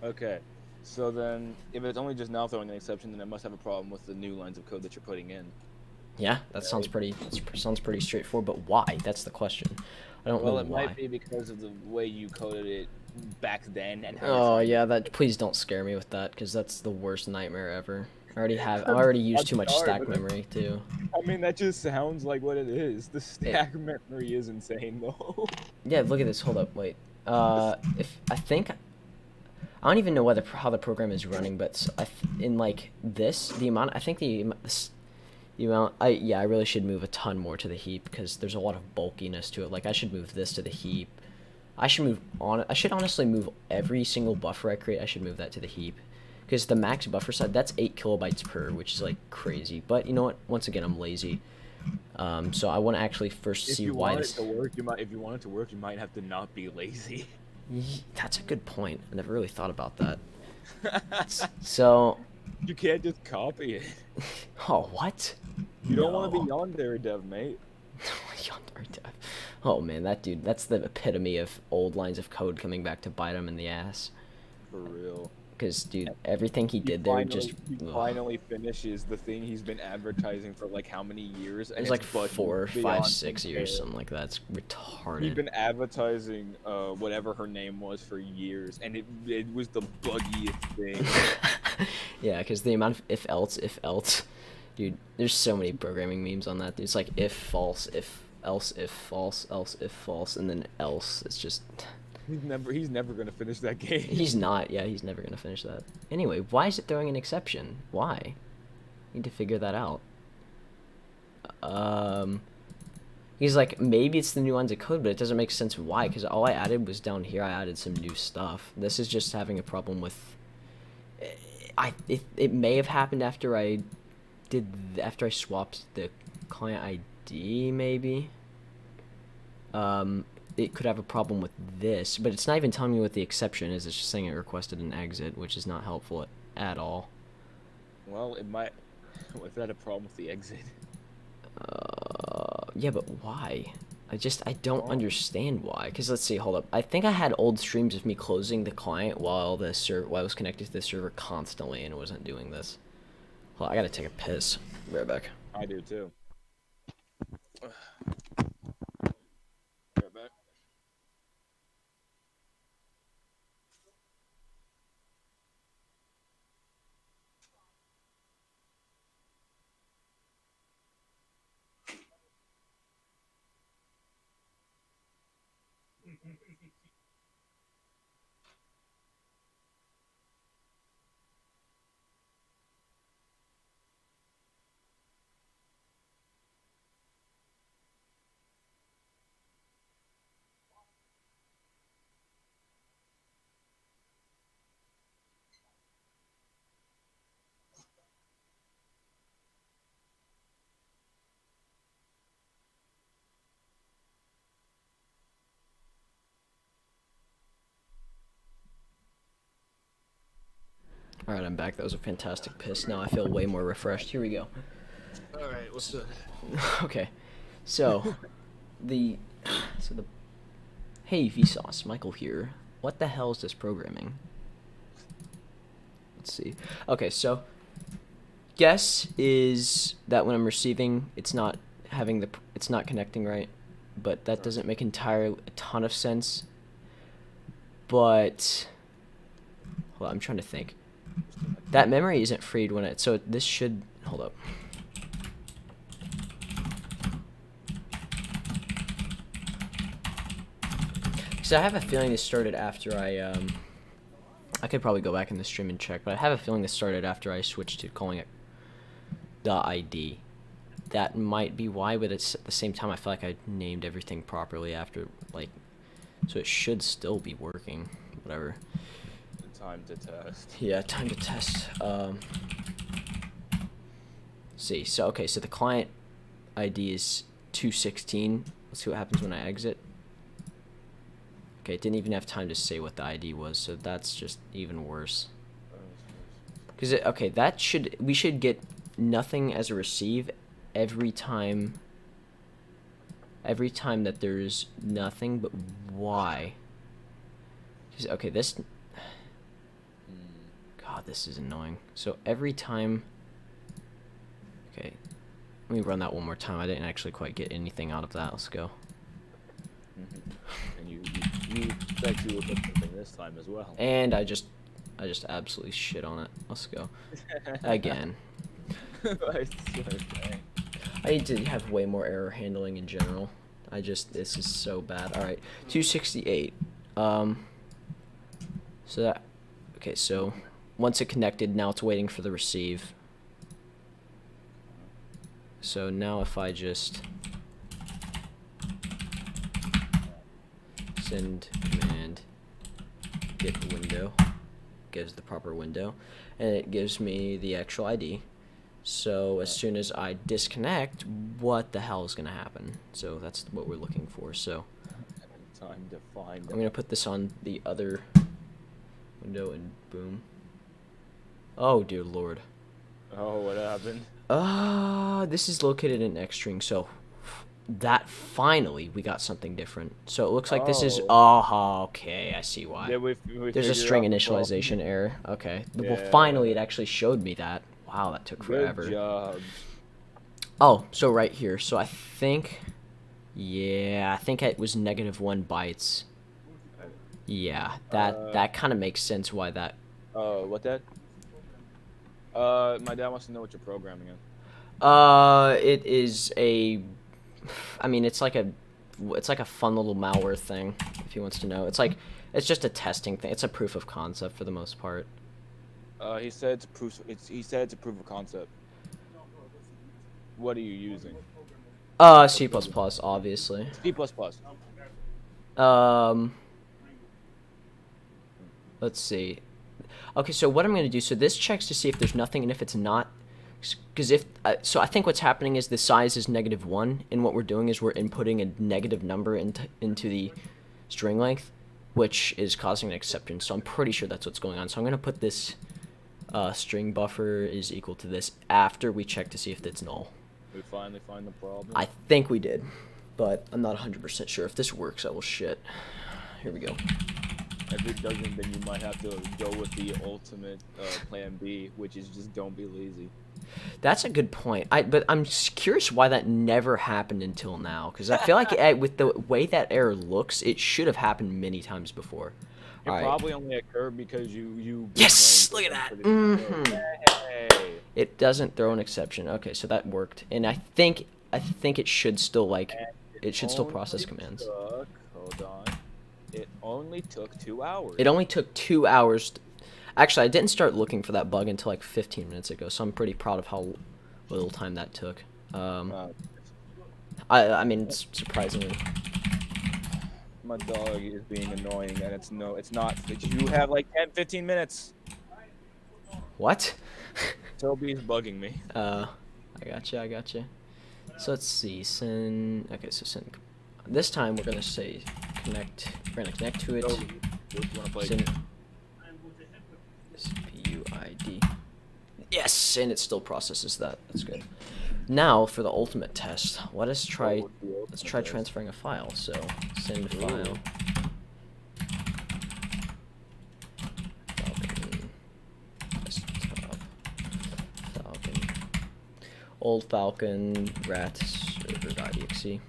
Okay. So then, if it's only just now throwing an exception, then it must have a problem with the new lines of code that you're putting in. Yeah, that sounds pretty straightforward, but why? That's the question. I don't know why. Well, it might be because of the way you coded it back then and how Oh yeah, please don't scare me with that, because that's the worst nightmare ever. I already used too much stack memory too. I mean, that just sounds like what it is. The stack memory is insane though. Yeah, look at this. Hold up, wait. If I think I don't even know how the program is running, but in like this, the amount I really should move a ton more to the heap because there's a lot of bulkiness to it. Like I should move this to the heap. I should honestly move every single buffer I create. I should move that to the heap because the max buffer size, that's 8 kilobytes per, which is like crazy. But you know what? Once again, I'm lazy. So I want to actually first see why this. If you want it to work, you might have to not be lazy. That's a good point. I never really thought about that. So. You can't just copy it. Oh, what? You don't want to be yandere dev, mate. Yandere dev. Oh man, that dude, that's the epitome of old lines of code coming back to bite him in the ass. For real. Because, dude, everything he did there just... He finally finishes the thing he's been advertising for, like, how many years? It was like 4, 5, 6 years, something like that. It's retarded. He's been advertising whatever her name was for years, and it was the buggiest thing. Yeah, because the amount of if else. Dude, there's so many programming memes on that. It's like if false, if else, if false, else, if false, and then else. It's just... He's never gonna finish that game. He's not. Yeah, he's never gonna finish that. Anyway, why is it throwing an exception? Why? Need to figure that out. He's like, maybe it's the new lines of code, but it doesn't make sense why, because all I added was down here. I added some new stuff. This is just having a problem with... It may have happened after I swapped the client ID, maybe. It could have a problem with this, but it's not even telling me what the exception is. It's just saying it requested an exit, which is not helpful at all. Well, it might... If it had a problem with the exit. Yeah, but why? I don't understand why. Because let's see, hold up. I think I had old streams of me closing the client while I was connected to the server constantly, and it wasn't doing this. Well, I gotta take a piss. Be right back. I do too. Alright, I'm back. That was a fantastic piss. Now I feel way more refreshed. Here we go. Alright, what's good? Okay. So, the... Hey, Vsauce, Michael here. What the hell is this programming? Let's see. Okay, so... Guess is that when I'm receiving, it's not connecting right. But that doesn't make a ton of sense. But... Hold on, I'm trying to think. That memory isn't freed when so this should... Hold up. So I have a feeling this started after I could probably go back in the stream and check, but I have a feeling this started after I switched to calling it .id. That might be why, but it's at the same time I feel like I named everything properly after, like, so it should still be working. Whatever. Time to test. Yeah, time to test. See, so okay, so the client ID is 216. Let's see what happens when I exit. Okay, it didn't even have time to say what the ID was, so that's just even worse. Because okay, we should get nothing as a receive every time that there's nothing, but why? Okay, this... God, this is annoying. So every time... Okay, let me run that one more time. I didn't actually quite get anything out of that. Let's go. And you expect you would get something this time as well. And I just absolutely shit on it. Let's go. Again. I need to have way more error handling in general. This is so bad. Alright, 268. So that... Okay, so... Once it connected, now it's waiting for the receive. So now if I just send command get window, gives the proper window, and it gives me the actual ID. So as soon as I disconnect, what the hell is going to happen? So that's what we're looking for. So time to find I'm going to put this on the other window and boom. Oh, dear Lord. Oh, what happened? This is located in X string, so that finally we got something different. So it looks like this is... Oh, okay, I see why. Yeah, There's a string initialization error. Okay. Yeah. Well, finally it actually showed me that. Wow, that took forever. Good job. Oh, so right here. So I think... Yeah, I think it was -1 bytes. Yeah, that kind of makes sense why that... What that? My dad wants to know what you're programming in. It is a... I mean, it's like a fun little malware thing, if he wants to know. It's just a testing thing. It's a proof of concept for the most part. He said it's a proof of concept. What are you using? C++, obviously. C++. Let's see. Okay, so what I'm going to do, so this checks to see if there's nothing, and if it's not, because so I think what's happening is the size is -1, and what we're doing is we're inputting a negative number into the string length, which is causing an exception, so I'm pretty sure that's what's going on. So I'm going to put this string buffer is equal to this after we check to see if it's null. We finally find the problem? I think we did, but I'm not 100% sure. If this works, I will shit. Here we go. If it doesn't, then you might have to go with the ultimate plan B, which is just don't be lazy. That's a good point. But I'm curious why that never happened until now, because I feel like with the way that error looks, it should have happened many times before. It probably only occurred because you. Yes, look at that. Hey. It doesn't throw an exception. Okay, so that worked, and I think it should still it should still process commands. Hold on. It only took 2 hours. It only took 2 hours. Actually, I didn't start looking for that bug until like 15 minutes ago, so I'm pretty proud of how little time that took. I mean, it's surprisingly. My dog is being annoying, and it's not. You have like 10-15 minutes. What? Toby's bugging me. I gotcha. So let's see. Send. Okay, so send. This time we're gonna say connect. We're gonna connect to it. Toby, what do you want to play? Send. SPUI ID. Yes, and it still processes that. That's good. Now for the ultimate test. Let's try transferring a file. So send file. Falcon desktop. Falcon. Old Falcon rat server.exe.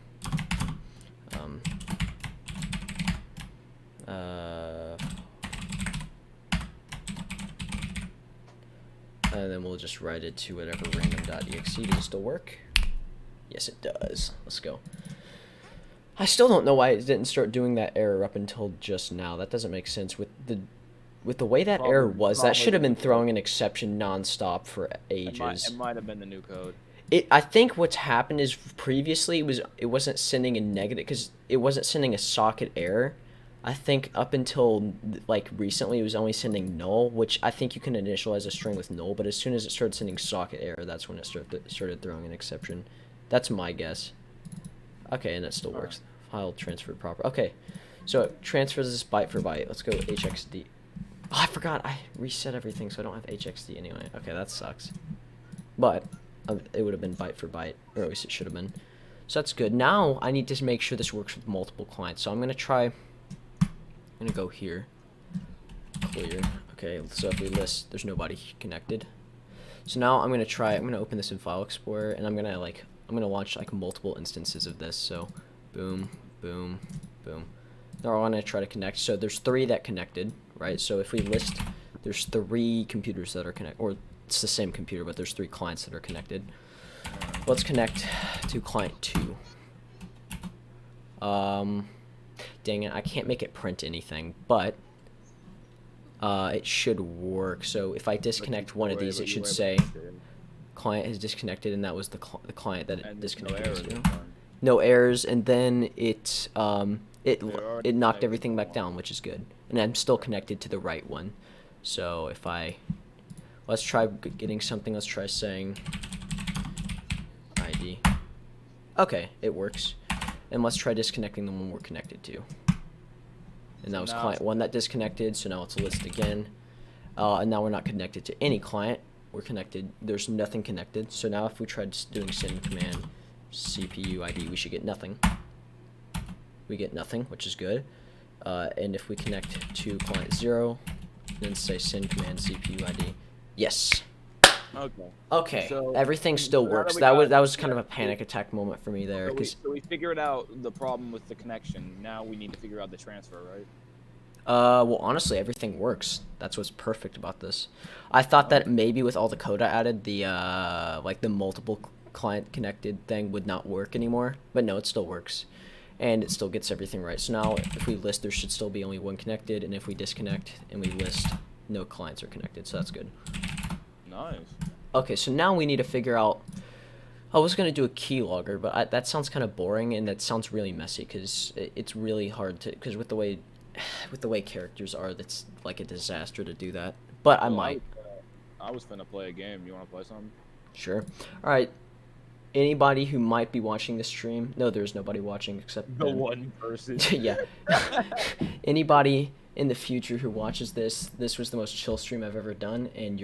And then we'll just write it to whatever random.exe. Does it still work? Yes, it does. Let's go. I still don't know why it didn't start doing that error up until just now. That doesn't make sense with the way that error was. That should have been throwing an exception nonstop for ages. It might have been the new code. I think what's happened is previously it wasn't sending a negative because it wasn't sending a socket error. I think up until like recently it was only sending null, which I think you can initialize a string with null, but as soon as it started sending socket error, that's when it started throwing an exception. That's my guess. Okay, and it still works. File transferred proper. Okay, so it transfers this byte for byte. Let's go HXD. Oh, I forgot. I reset everything, so I don't have HXD anyway. Okay, that sucks. But it would have been byte for byte, or at least it should have been. So that's good. Now I need to make sure this works with multiple clients. So I'm gonna try. I'm gonna go here. Clear. Okay, so if we list, there's nobody connected. So now I'm gonna open this in File Explorer, and I'm gonna launch like multiple instances of this. So, boom, boom, boom. Now I want to try to connect. So there's 3 that connected, right? So if we list, there's 3 computers that are connected, or it's the same computer, but there's 3 clients that are connected. Let's connect to client 2. Dang it, I can't make it print anything, but it should work. So if I disconnect one of these, it should say client has disconnected, and that was the client that it disconnected. No errors, and then it knocked everything back down, which is good. And I'm still connected to the right one. So if let's try getting something. Let's try saying ID. Okay, it works. And let's try disconnecting the one we're connected to. And that was client 1 that disconnected, so now it's a list again. And now we're not connected to any client. We're connected. There's nothing connected. So now if we try doing send command CPU ID, we should get nothing. We get nothing, which is good. And if we connect to client 0, then say send command CPU ID, yes. Okay. So everything still works. That was kind of a panic attack moment for me there. So we figured out the problem with the connection. Now we need to figure out the transfer, right? Well, honestly, everything works. That's what's perfect about this. I thought that maybe with all the code I added, the like the multiple client connected thing would not work anymore, but no, it still works, and it still gets everything right. So now, if we list, there should still be only 1 connected, and if we disconnect and we list, no clients are connected. So that's good. Nice. Okay, so now we need to figure out. I was gonna do a keylogger, but that sounds kind of boring, and that sounds really messy because it's really hard to. Because with the way characters are, that's like a disaster to do that. But I might. I was finna play a game. You wanna play something? Sure. All right. Anybody who might be watching this stream? No, there's nobody watching except the one person. Yeah. Anybody in the future who watches this was the most chill stream I've ever done, and you're